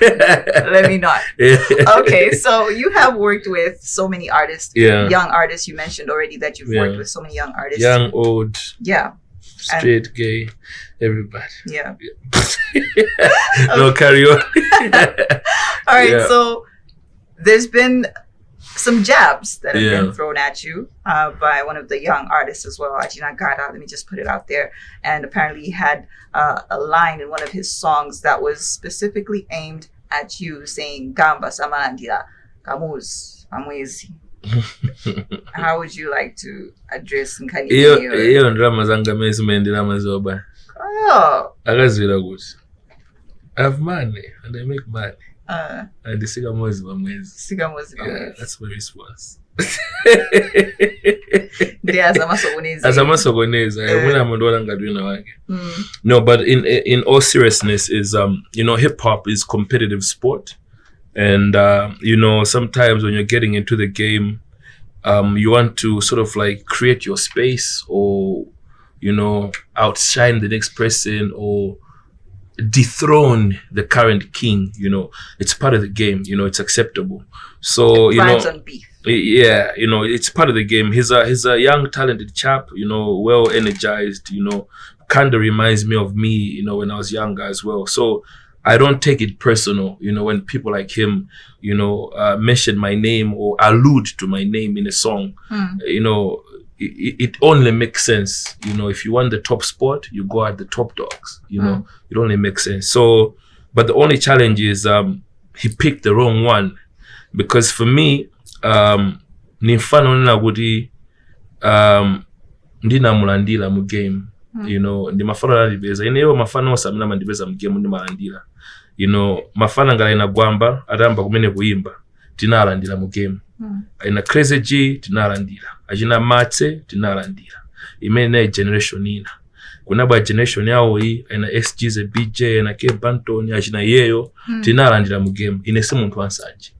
Let me not. Okay, so you have worked with so many artists, young artists. You mentioned already that you've worked with so many young artists. Young, old. Yeah. Straight, gay, everybody. Yeah. No, carry on. All right, so there's been some jabs that have been thrown at you by one of the young artists as well, Ajina Gada. Let me just put it out there. And apparently he had a line in one of his songs that was specifically aimed at you, saying Gamba Samanandira Kamuz Amwezi. How would you like to address Nkani? Iyo drama zanga mezi maendelama zoba. Oh. Akazwira kuti. I have money and I make money. And the siga mwezi wa mwezi. Yeah, that's my response. No, but in all seriousness is hip hop is competitive sport, and sometimes when you're getting into the game, you want to sort of like create your space or outshine the next person or dethrone the current king. It's part of the game. It's acceptable. So on beef. Yeah, it's part of the game. He's a young, talented chap, well energized, kind of reminds me of me, when I was younger as well. So I don't take it personal, when people like him, mention my name or allude to my name in a song. It only makes sense. If you want the top spot, you go at the top dogs, it only makes sense. So, but the only challenge is he picked the wrong one, because for me, ni mfano nina kuti ndina mulandila mu game, ndi mafano nalibeza ineyo mafano osamina mandibeza mu game ndi malandila, mafana ngala ina Gamba atamba kumene kuimba tinalandila mu game, ina Crazy G tinalandila, ajina Matse tinalandila, imene generation ina kunaba generation yawo hii ina SG ze BJ ina K Banton ajina yeyo tinalandila mu game inese muntu wansanje.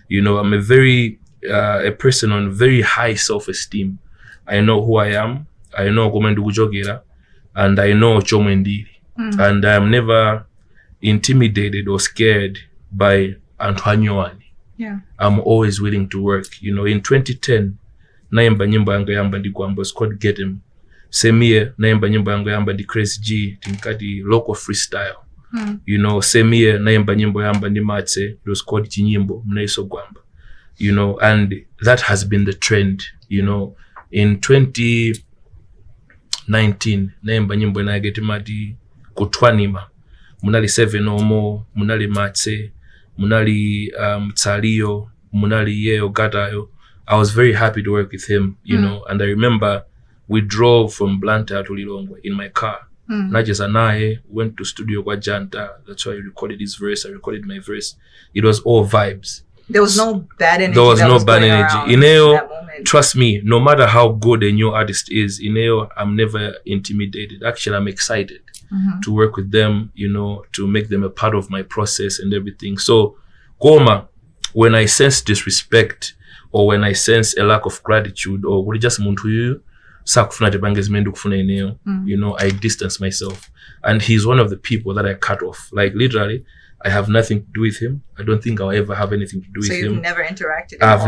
I'm a very a person on very high self-esteem. I know who I am. I know kumendu kujogera, and I know chomwendiri. And I am never intimidated or scared by Antoine. Yeah. I'm always willing to work. In 2010, naimba nyimbo yangu yamba ndi Gamba, it's called Get Him. Same year, naimba nyimbo yangu yamba ndi Crazy G, tinkati local freestyle. Same year, naimba nyimbo yamba ndi Matse, it was called Chinyimbo, mnaiso Gamba. And that has been the trend. In 2019, naimba nyimbo na geti mati kutwanima, munali 7 Omo, munali Matse, munali Tsalio, munali Yeo Gatayo. I was very happy to work with him, and I remember we drove from Blantyre to Lilongwe in my car. Najes anaye went to studio kwa Janta. That's why I recorded his verse. I recorded my verse. It was all vibes. There was no bad energy. There was no bad energy. Trust me, no matter how good a new artist is, I'm never intimidated. Actually, I'm excited to work with them, to make them a part of my process and everything. So, Goma, when I sense disrespect or when I sense a lack of gratitude or what just muntu I distance myself. And he's one of the people that I cut off. Like literally, I have nothing to do with him. I don't think I'll ever have anything to do with him. So you've never interacted? I've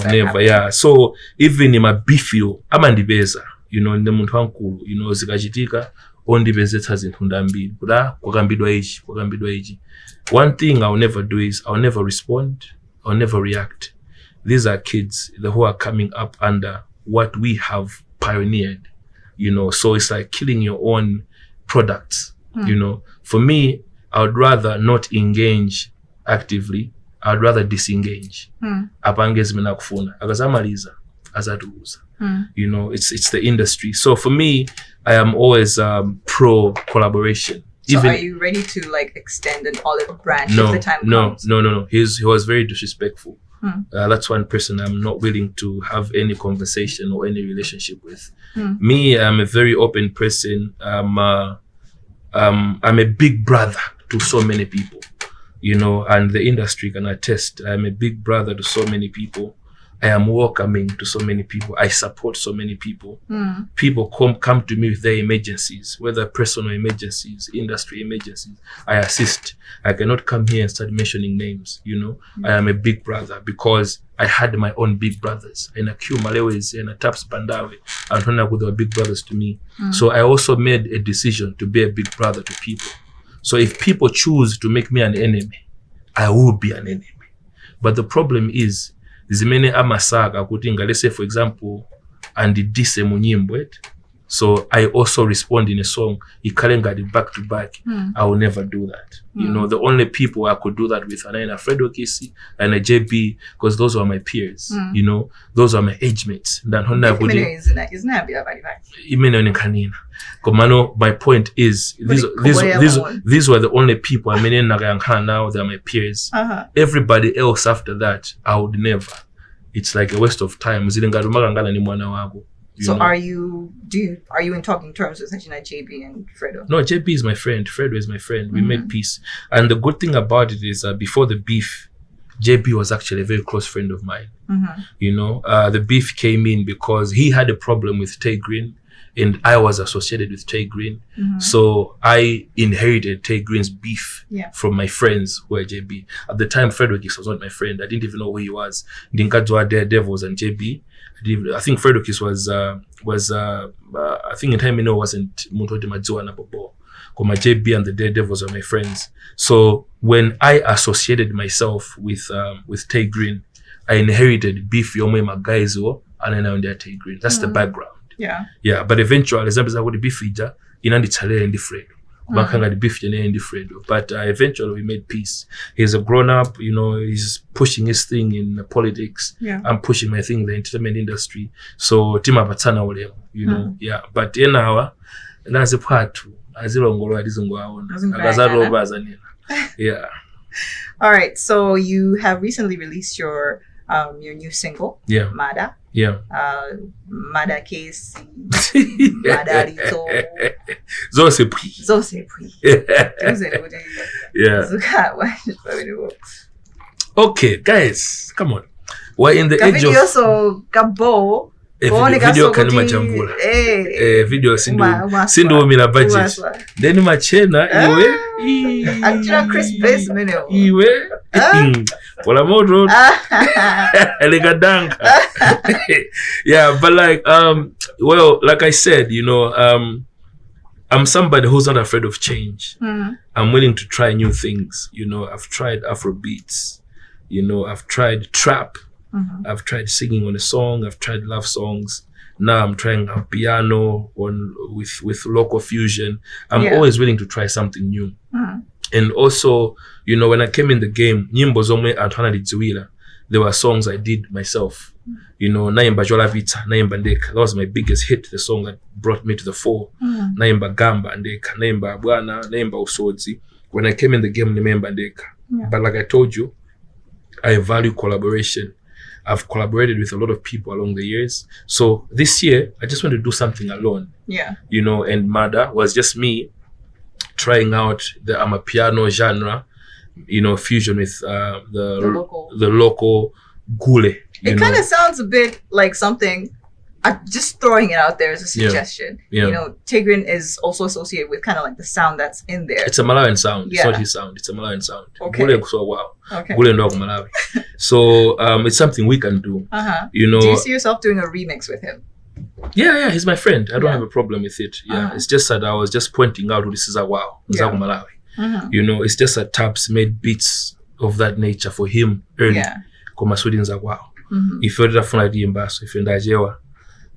never, yeah. So even in my beefio, amandibeza, nde muntu wankulu, zikachitika, ondibezetsa zinthu ndambiri. Kuda kwakambidwa ichi. One thing I'll never do is I'll never respond, I'll never react. These are kids who are coming up under what we have pioneered, so it's like killing your own products. For me, I would rather not engage actively. I'd rather disengage. Apangezi mina kufuna. Akazamaliza, azatuuza. It's the industry. So for me, I am always pro collaboration. So are you ready to extend an olive branch if the time comes? No. He was very disrespectful. That's one person I'm not willing to have any conversation or any relationship with. Me, I'm a very open person. I'm a big brother to so many people, and the industry can attest. I'm a big brother to so many people. I am welcoming to so many people. I support so many people. People come to me with their emergencies, whether personal emergencies, industry emergencies. I assist. I cannot come here and start mentioning names, I am a big brother because I had my own big brothers. And a Q Malewes and a Taps Bandawe and Honaku, they were big brothers to me. So I also made a decision to be a big brother to people. So if people choose to make me an enemy, I will be an enemy. But the problem is, zimene amasaga kutinga, let's say for example, and dise munyimbo So I also respond in a song, Ikalengadi back to back. I will never do that. You know, the only people I could do that with are Fredo Kisi and a JB, because those are my peers. You know, those are my age mates. My point is, these were the only people I mean now, they're my peers. Everybody else after that, I would never. It's like a waste of time. So are you in talking terms with JB and Fredo? No, JB is my friend. Fredo is my friend. We made peace. And the good thing about it is before the beef, JB was actually a very close friend of mine. You know, the beef came in because he had a problem with Tay Green and I was associated with Tay Green. So I inherited Tay Green's beef from my friends who were JB. At the time, Fredo Kis was not my friend. I didn't even know who he was. Dinkadwa Daredevils and JB. I think Fredo Kis was I think in time wasn't Muntoti Majua na Bobo. My JB and the Daredevils are my friends. So when I associated myself with Tay Green, I inherited beef Yomwe Magaizo and then I under Tay Green. That's the background. Yeah. But eventually, as I would be feeder, it's in different. But eventually we made peace. He's a grown up, you know, he's pushing his thing in politics. I'm pushing my thing in the entertainment industry. So Tima Batana Olem, you know, But in our that's a part too. Yeah. All right. So you have recently released your new single, Mada. Mada case. Mada Rito. Zose pri. Yeah. Okay, guys, come on. We're in the age of so Gabo. Video kanuma jambula. Video sindu mina budget. Then machena iwe. Actually, Chris Blaze meno. Iwe. Wala modro. Elegadanka. Yeah, but like well, like I said, you know, I'm somebody who's not afraid of change. I'm willing to try new things. You know, I've tried Afrobeats. You know, I've tried trap. I've tried singing on a song. I've tried love songs. Now I'm trying a piano with local fusion. I'm always willing to try something new. And also, you know, when I came in the game, there were songs I did myself. You know, Chodabwitsa, that was my biggest hit, the song that brought me to the fore. Gamba and Bwana, Usodzi. When I came in the game, but like I told you, I value collaboration. I've collaborated with a lot of people along the years. So this year, I just want to do something alone. You know, and Mada was just me trying out the amapiano genre, you know, fusion with the local gule. It kind of sounds a bit like something. I'm just throwing it out there as a suggestion. You know, Tigrin is also associated with kind of like the sound that's in there. It's a Malawian sound. It's not his sound. It's a Malawian sound. Okay. Malawi. So it's something we can do. You know. Do you see yourself doing a remix with him? Yeah, he's my friend. I don't have a problem with it. It's just that I was just pointing out this is a wow. Malawi. You know, it's just that Tabs made beats of that nature for him early. Koma Sweden za wow. If you're from Dimbaso, if you're Ndajewa.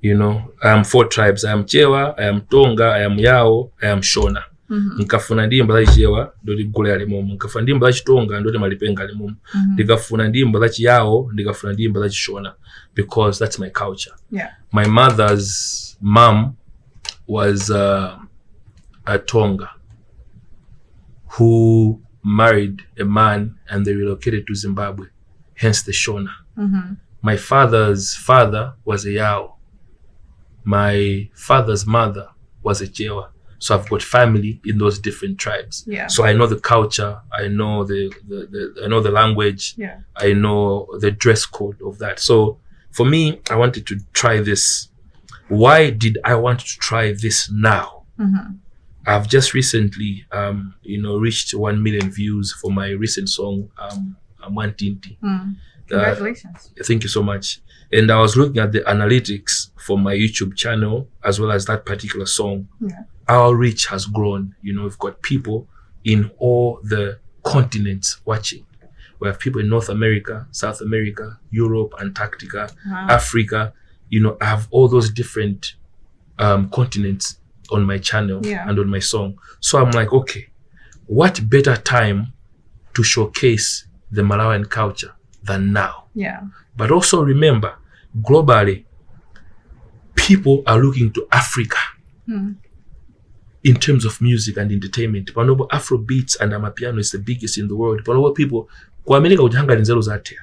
You know, I am 4 tribes. I am Chewa, I am Tonga, I am Yao, I am Shona. Nkafuna ndimba za Chewa, ndodi gule alimumu. Nkafuna ndimba za Tonga, ndodi malipenga alimumu. Ndikafuna ndimba za Yao, ndikafuna ndimba za Shona. Because that's my culture. My mother's mom was a Tonga who married a man and they relocated to Zimbabwe. Hence the Shona. My father's father was a Yao. My father's mother was a Jewa. So I've got family in those different tribes. So I know the culture, I know the language, I know the dress code of that. So for me, I wanted to try this. Why did I want to try this now? I've just recently you know, reached 1 million views for my recent song, Chanting. Congratulations. Thank you so much. And I was looking at the analytics for my YouTube channel as well as that particular song. Our reach has grown. You know, we've got people in all the continents watching. We have people in North America, South America, Europe, Antarctica, Africa. You know, I have all those different continents on my channel and on my song. So I'm like, okay, what better time to showcase the Malawian culture than now? Yeah. But also remember, globally, people are looking to Africa in terms of music and entertainment. Panobo Afro beats and amapiano is the biggest in the world. Panobo people, kwa America ujanga nzelo zatea.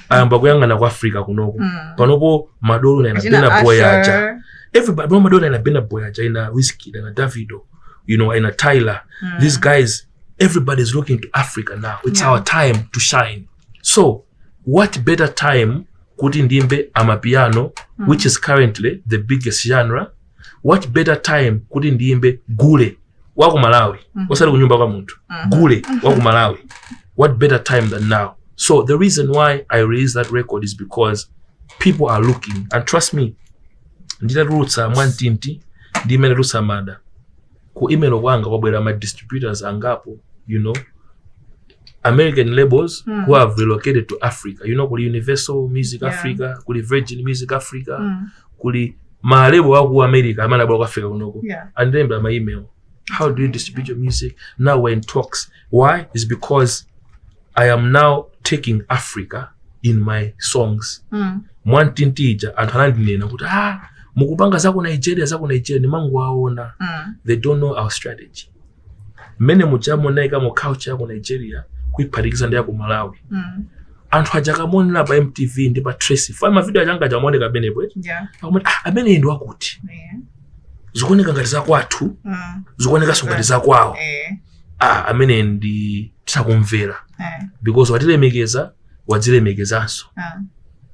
Baguyanga na kwa Africa kunoko. Panobo Madolo na inabena boyaja. Everybody, Madolo na inabena boyaja, ina Whiskey, ina Davido, you know, ina Tyler. These guys, everybody's looking to Africa now. It's our time to shine. So, what better time kuti ndimbe amapiano, which is currently the biggest genre? What better time kuti ndimbe gule waku Malawi? Wasali kunyumba kwa muntu. Gule waku Malawi. What better time than now? So the reason why I raised that record is because people are looking, and trust me, ndita rutsa mwantinti, ndimene rutsa Mada. Ku email wanga wabwera ma distributors angapo, you know, American labels who have relocated to Africa. You know, kuli Universal Music Africa, kuli Virgin Music Africa, kuli malebo waku America, amana bwa Africa kunoko. And then my email, how do you distribute your music? Now we're in talks. Why? It's because I am now taking Africa in my songs. Mwantintija and hanandinena kuti mukupanga zako Nigeria ni mangu waona. They don't know our strategy. Mene mujamo naika mo culture yako Nigeria kuiparikiza ndi yako Malawi. Anthu ajakamoni na ba MTV ndi ba Tracy. Fama video ajanga jamoneka bene bwe. Amene ndo akuti. Zukoneka ngati za kwathu. Zukoneka songati za kwawo. Amene ndi takumvera. Because watilemekeza wadzilemekezanso.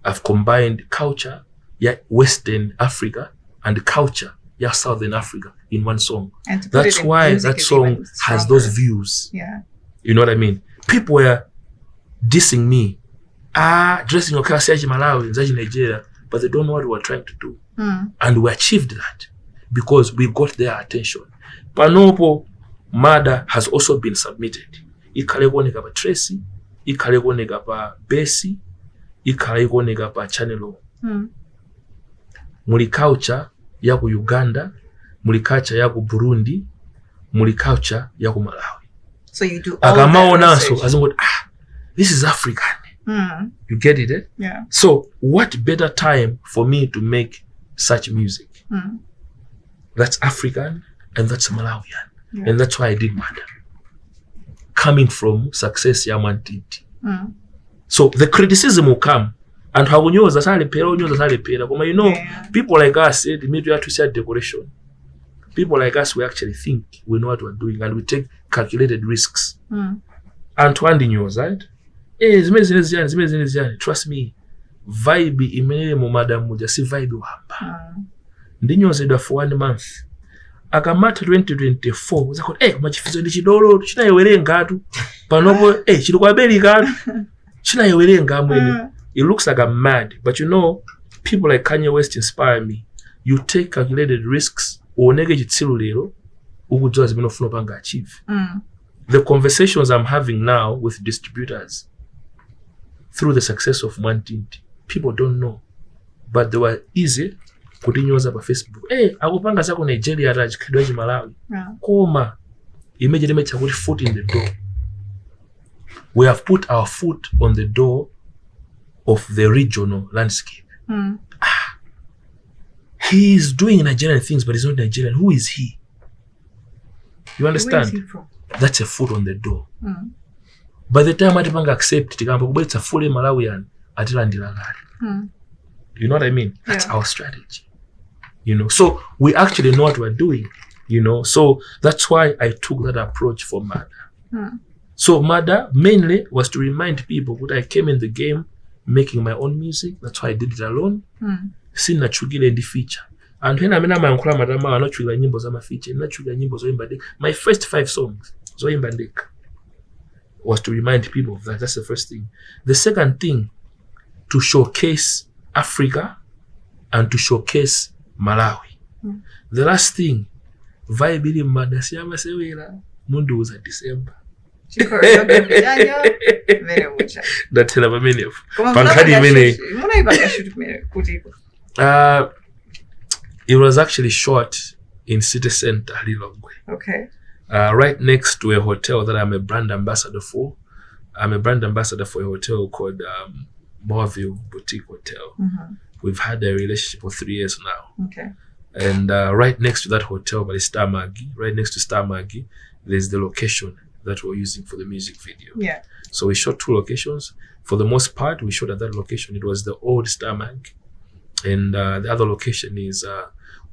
I've combined culture ya Western Africa and culture ya Southern Africa in one song. That's why that song has those views. You know what I mean? People were dissing me. Dressing your car says Malawi, says Nigeria, but they don't know what we were trying to do. And we achieved that because we got their attention. Panopo Mada has also been submitted. Ikaleko pa Tracy, ikaleko pa Bessie, ikaleko pa Channel. Muli culture yaku Uganda, muli culture yaku Burundi, muli culture yaku Malawi. So you do all that research. As in, this is African. You get it, eh? Yeah. So what better time for me to make such music? That's African and that's Malawian. And that's why I did Mada. Coming from success ya Mwantinti. So the criticism will come. And how we know that you know, people like us, the media have to say decoration. People like us, we actually think we know what we're doing and we take calculated risks. Antoine Dignos, right? Trust me, vibe imenele mu Madam Muja si vibe wamba. Dignos said for 1 month. Akamata 2024, uzakot, machifizo ndi chidolo, china yewele ngatu. Panopo, chilukwa beli ngatu. China yewele ngamwene. It looks like I'm mad, but you know, people like Kanye West inspire me. You take calculated risks, onege chitsilu lero, ukujoa zimeno funo panga achieve. The conversations I'm having now with distributors through the success of Mwantinti, people don't know, but they were easy. Kutinyoza pa Facebook. Akupanga zako Nigeria rajikidwaji Malawi. Koma. Imagine mecha kuti foot in the door. We have put our foot on the door of the regional landscape. He is doing Nigerian things, but he's not Nigerian. Who is he? You understand? Where is he from? That's a foot on the door. By the time Matipanga accept it, it's a fully Malawian. You know what I mean? That's our strategy. You know, so we actually know what we're doing. You know, so that's why I took that approach for Mada. So Mada mainly was to remind people that I came in the game making my own music. That's why I did it alone. Sina chugile ndi feature. And when I mean my uncle Madama, I'm not chugile nyimbo za ma feature. I'm not chugile nyimbo zo imbandek. My first 5 songs zo imbandek was to remind people of that. That's the first thing. The second thing, to showcase Africa and to showcase Malawi. The last thing, vibe Mada siyama sewela mundu uza December. Datela bamene pankadi imene It was actually shot in City Center, Lilongwe. Okay. Right next to a hotel that I'm a brand ambassador for. I'm a brand ambassador for a hotel called Morville Boutique Hotel. Mm-hmm. We've had a relationship for 3 years now. Okay. And right next to that hotel, by Star Maggie, right next to Star Maggie, there's the location that we're using for the music video. Yeah. So we shot 2 locations. For the most part, we shot at that location. It was the old Star Mag. And the other location is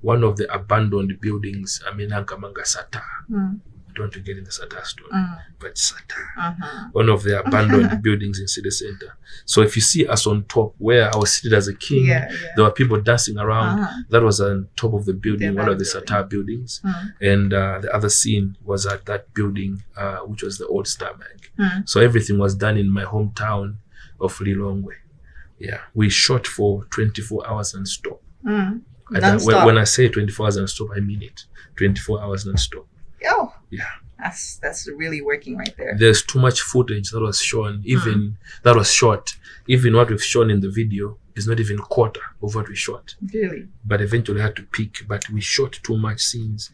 one of the abandoned buildings, Aminankamanga Sata. I don't want to get in the Sata story, but Sata. One of the abandoned buildings in City Center. So if you see us on top, where I was seated as a king, there were people dancing around. That was on top of the building, one of the Sata buildings. And the other scene was at that building, which was the old Star Mag. So everything was done in my hometown of Lilongwe. Yeah, we shot for 24 hours non-stop. And when I say 24 hours non-stop, I mean it. 24 hours non-stop. Oh, yeah, that's really working right there. There's too much footage that was shown, that was shot. Even what we've shown in the video is not even a quarter of what we shot. Really? But eventually I had to pick. But we shot too much scenes.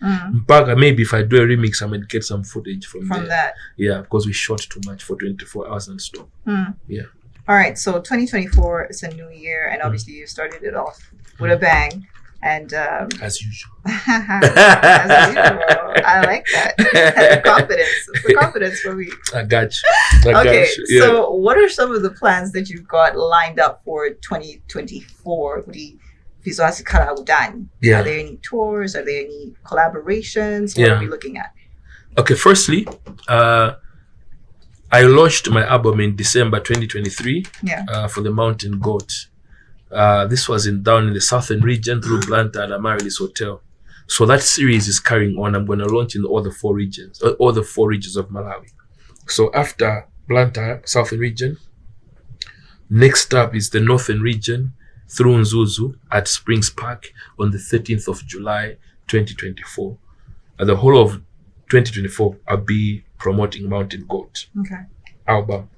Maybe if I do a remix, I might get some footage from there. That. Yeah, because we shot too much for 24 hours non-stop. Yeah. All right, so 2024 is a new year, and obviously you started it off with a bang. And as usual. As usual. I like that. The confidence for me. I got you. Okay, so what are some of the plans that you've got lined up for 2024? Yeah. Are there any tours? Are there any collaborations? What are we looking at? Okay, firstly, I launched my album in December 2023 for the Mountain Goat. This was down in the southern region through Blantyre and Amaryllis Hotel. So that series is carrying on. I'm going to launch in all the 4 regions of Malawi. So after Blantyre, southern region, next up is the northern region through Nzuzu at Springs Park on the 13th of July, 2024. The whole of 2024, I'll be promoting Mountain Goat album.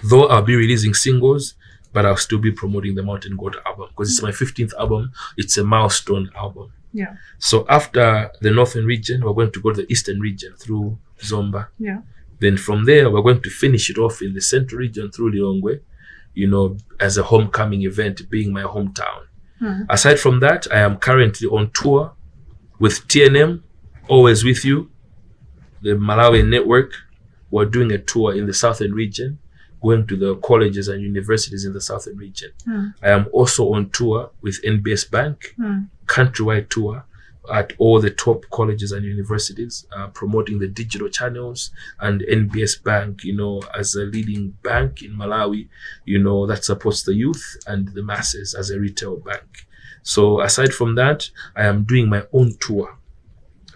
Though I'll be releasing singles, but I'll still be promoting the Mountain Goat album because it's my 15th album. It's a milestone album. Yeah. So after the northern region, we're going to go to the eastern region through Zomba. Yeah. Then from there, we're going to finish it off in the central region through Lilongwe, as a homecoming event, being my hometown. Aside from that, I am currently on tour with TNM, Always With You, the Malawi network. We're doing a tour in the southern region, going to the colleges and universities in the southern region. I am also on tour with NBS Bank, countrywide tour at all the top colleges and universities, promoting the digital channels and NBS Bank, as a leading bank in Malawi, that supports the youth and the masses as a retail bank. So aside from that, I am doing my own tour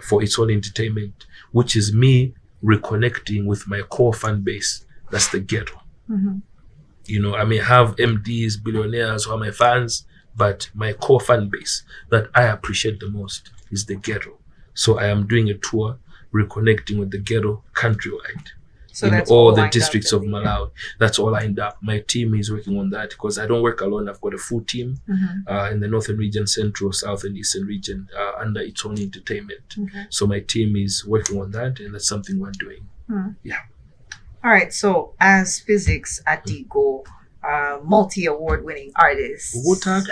for Its Own Entertainment, which is me reconnecting with my core fan base. That's the ghetto. I may have MDs, billionaires who are my fans, but my core fan base that I appreciate the most is the ghetto. So I am doing a tour reconnecting with the ghetto countrywide in all the districts of Malawi. That's all lined up. My team is working on that because I don't work alone. I've got a full team in the northern region, central, south, and eastern region under Its Own Entertainment. So my team is working on that, and that's something we're doing. Yeah. All right, so as Phyzix at Digo, multi-award winning artist. What has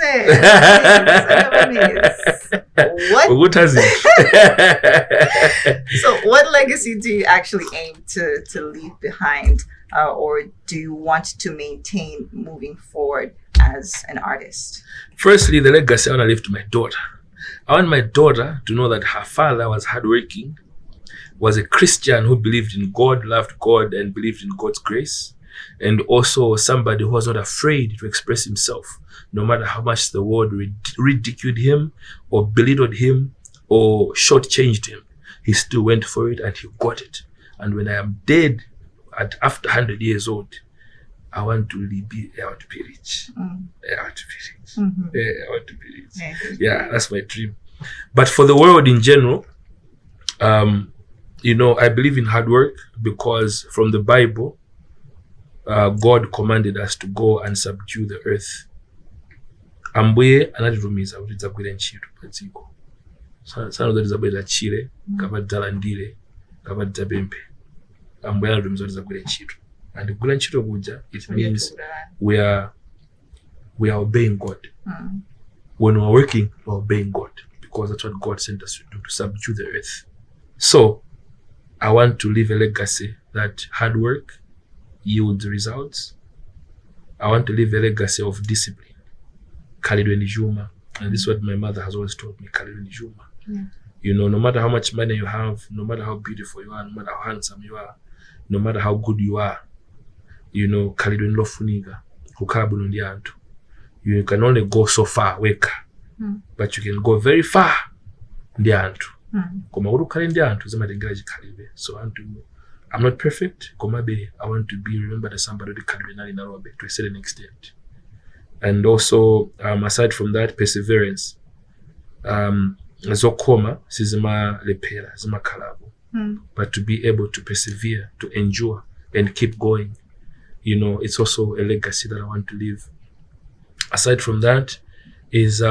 it? So what legacy do you actually aim to leave behind, or do you want to maintain moving forward as an artist? Firstly, the legacy I want to leave to my daughter. I want my daughter to know that her father was hardworking, was a Christian who believed in God, loved God, and believed in God's grace. And also somebody who was not afraid to express himself, no matter how much the world ridiculed him or belittled him or shortchanged him. He still went for it and he got it. And when I am dead after 100 years old, I want to be able to be rich. I want to be rich. Yeah, that's my dream. But for the world in general, I believe in hard work because from the Bible, God commanded us to go and subdue the earth. ambuye anatirumiza kuti tidzagwire ntchito pa dziko. Sanazoti tidzabwera chire kapati tidzalandire kapati tidzapemphe. Ambuye anatirumiza kuti tidzagwire ntchito. And kugwira ntchito kuja, it means we are obeying God. When we are working, we are obeying God, because that's what God sent us to do, to subdue the earth. So I want to leave a legacy that hard work yields results. I want to leave a legacy of discipline. Khalidwe Nijuma. And this is what my mother has always taught me, Khalidwe Nijuma. You know, no matter how much money you have, no matter how beautiful you are, no matter how handsome you are, no matter how good you are, you know, Khalidwe Nlofuniga, Kukabu Ndiantu. You can only go so far, weka. But you can go very far, Ndiantu. Koma urukale Ndiantu, zematengereji Khalidwe. So I'm not perfect. Komabe, I want to be remembered as somebody who Khalidwe Nali Narobe to a certain extent. And also, aside from that, perseverance. Zokoma, sizima lepera, zima kalabo. But to be able to persevere, to endure, and keep going, you know, it's also a legacy that I want to leave. Aside from that, is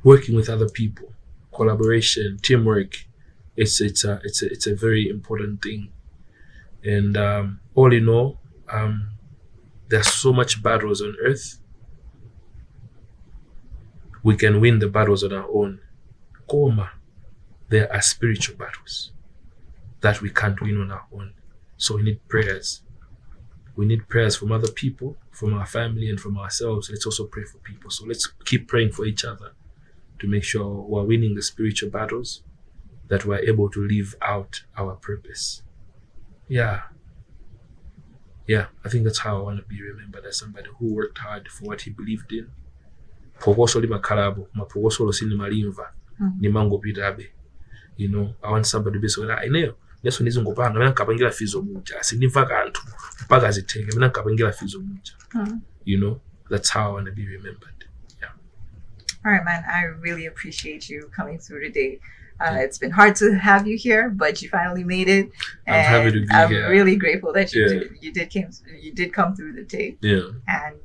working with other people, collaboration, teamwork. It's a very important thing. And all in all, there's so much battles on earth. We can win the battles on our own. There are spiritual battles that we can't win on our own. So we need prayers. We need prayers from other people, from our family, and from ourselves. Let's also pray for people. So let's keep praying for each other to make sure we're winning the spiritual battles, that we're able to live out our purpose. Yeah, I think that's how I want to be remembered, as somebody who worked hard for what he believed in. Pogoso li makalabo, mapogoso lo sini malimva, ni mango pitabe. You know, I want somebody to be so that I know. Neso nizo ngopanga, mina nkapangila fizo muja. Asinifa kantu, mpaka zitenge, mina nkapangila fizo muja. You know, that's how I want to be remembered. Yeah. All right, man. I really appreciate you coming through today. It's been hard to have you here, but you finally made it. And I'm happy to be here. I'm really grateful that you did come through the tape. Yeah. And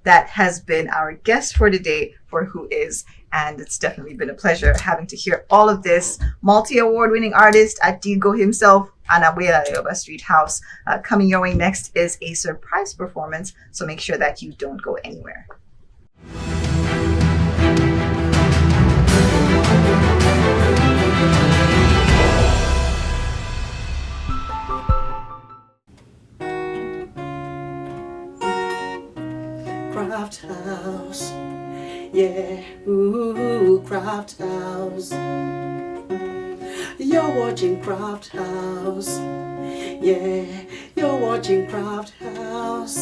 that has been our guest for today for Who Is. And it's definitely been a pleasure having to hear all of this. Multi-award-winning artist Adigo himself, Anawela of Streethouse. Coming your way next is a surprise performance, so make sure that you don't go anywhere. Craft House, yeah, ooh, Craft House. You're watching Craft House, yeah, you're watching Craft House.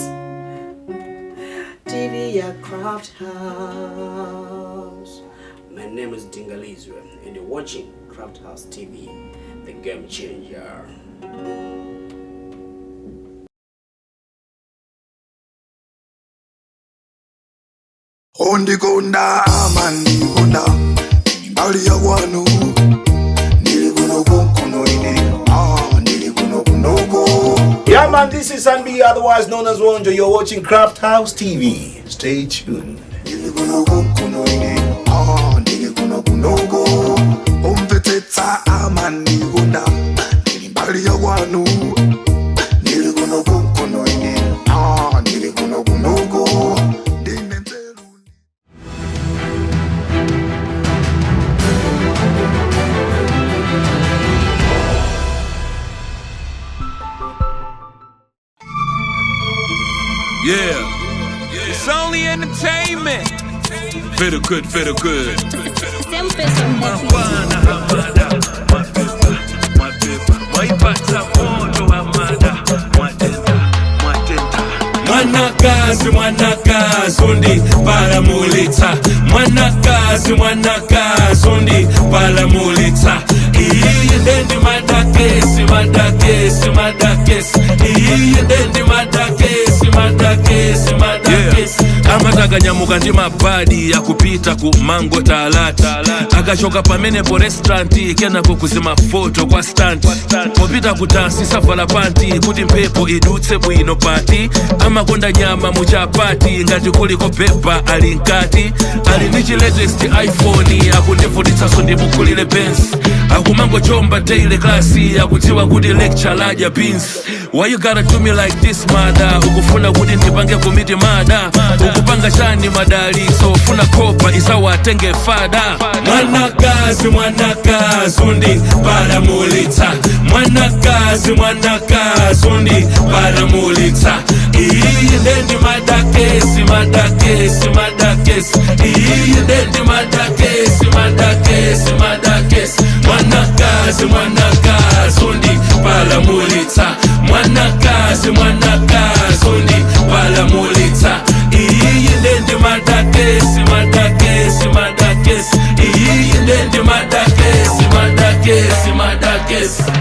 TV at Craft House. My name is Dingalizwe, and you're watching Craft House TV, the game changer. Ondi konda amandi konda Mbali ya wanu Nili kuno kuno ine Nili kuno kuno. Yeah man, this is Sanbi, otherwise known as Wonjo. You're watching Craft House TV. Stay tuned. Nili kuno kuno ine Nili kuno kuno. Umpetetsa amandi konda Nili mbali ya wanu Nili kuno kuno ine Nili kuno kuno. Yeah, it's only entertainment. Feel good, feel good. Mwanakazi, mwanakazi, undi pala mulita. Mwanakazi, mwanakazi, undi pala mulita. Iye ndendi madakesi, madakesi, madakesi. Iye ndendi madakesi, madakesi, madakesi. Amata akanyamuka ndi mabadi yakupita ku mango talati akachoka pamene po restaurant kenako kuzima foto kwa stand popita kutansi savala panti kuti mphepo idutse bwino pati amakonda nyama muchapati ngati kuliko pepa ali nkati ali ndi chi latest iPhone akundivutitsanso ndimukulire Benz akumango chomba daily class akudziwa kuti lecture ladya beans. Why you gotta do me like this Mada ukufuna kuti ndipange komiti Mada ukupanga chani madali so funa kopa isawatenge fada mwanakazi undi paramulitsa mwanakazi undi paramulitsa iyi ndendi madakesi iyi ndendi madakesi mwanakazi undi paramulitsa mwanakazi undi paramulitsa iyi ndendi madakesi iyi ndendi madakesi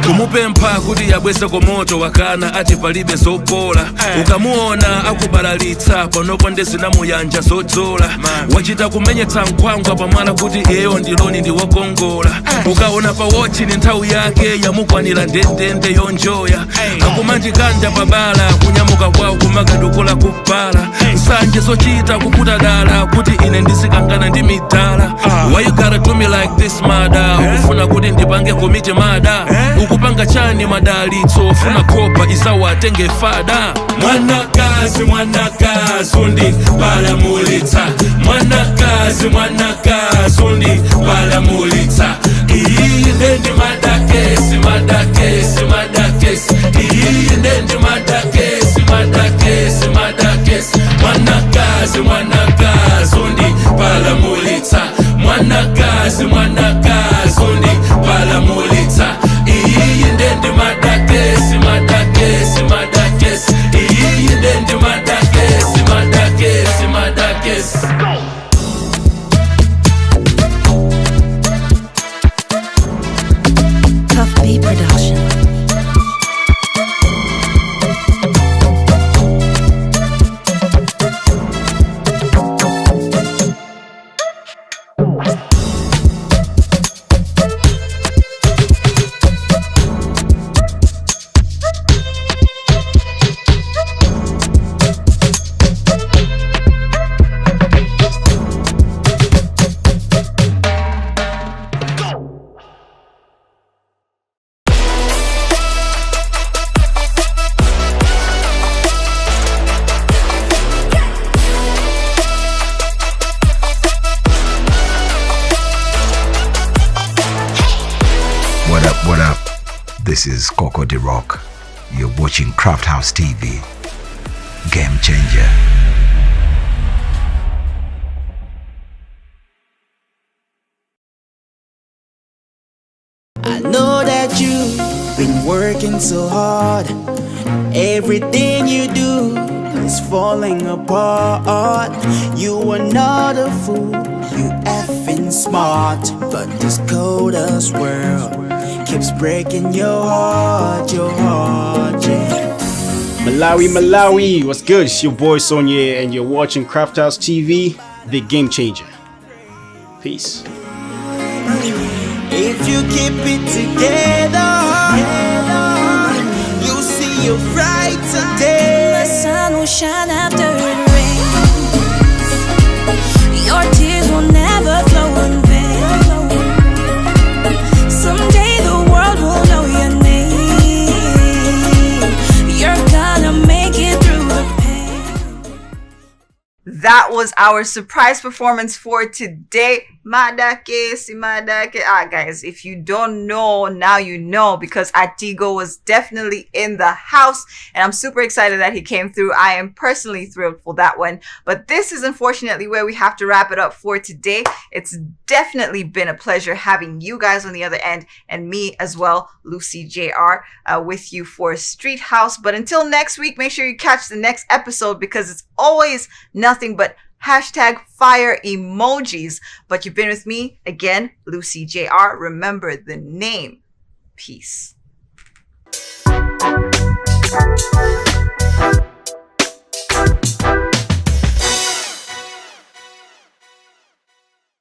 kumupempha kuti yabwese komoto wakana ati palibe zopola ukamuona akubalalitsa panopo ndezinamuyanja zodzola wachita kumenyetsa nkhwangwa pamwala kuti iyeyo ndiloni ndiwokongola ukaona pa wochi ni nthawi yake yamukwanira ndendende yonjoya akumanjikanda pabala kunyamuka kwawo kumakadukula kupala nsanje zochita kuputa dala kuti ine ndisikangana ndi midala. Why you gotta do me like this Mada ukufuna kuti ndipange komiti Mada ukupanga chani madalitso ufuna kopa isawatenge fada mwanakazi undi paramulitsa mwanakazi undi paramulitsa iyi ndendi madakesi iyi ndendi madakesi mwanakazi undi paramulitsa mwanakazi undi paramulitsa iyi ndendi madakesi iyi ndendi madakesi Tough B Production. What up? This is Coco the Rock. You're watching Craft House TV. Game changer. I know that you've been working so hard. Everything you do is falling apart. You are not a fool, you effing smart. But this coldest world keeps breaking your heart, yeah. Malawi, what's good? It's your boy Sonia and you're watching Craft House TV, the game changer. Peace. If you keep it together, you'll see your brighter day. The sun will shine after it rains. Your tears will never flow in vain. Someday the world will know your name. You're gonna make it through the pain. That was our surprise performance for today. Madake. Guys, if you don't know, now you know, because Atigo was definitely in the house and I'm super excited that he came through. I am personally thrilled for that one. But this is unfortunately where we have to wrap it up for today. It's definitely been a pleasure having you guys on the other end and me as well, Lucie JR, with you for Streethouse. But until next week, make sure you catch the next episode because it's always nothing but #fire emojis. But you've been with me again, Lucie JR. Remember the name. Peace.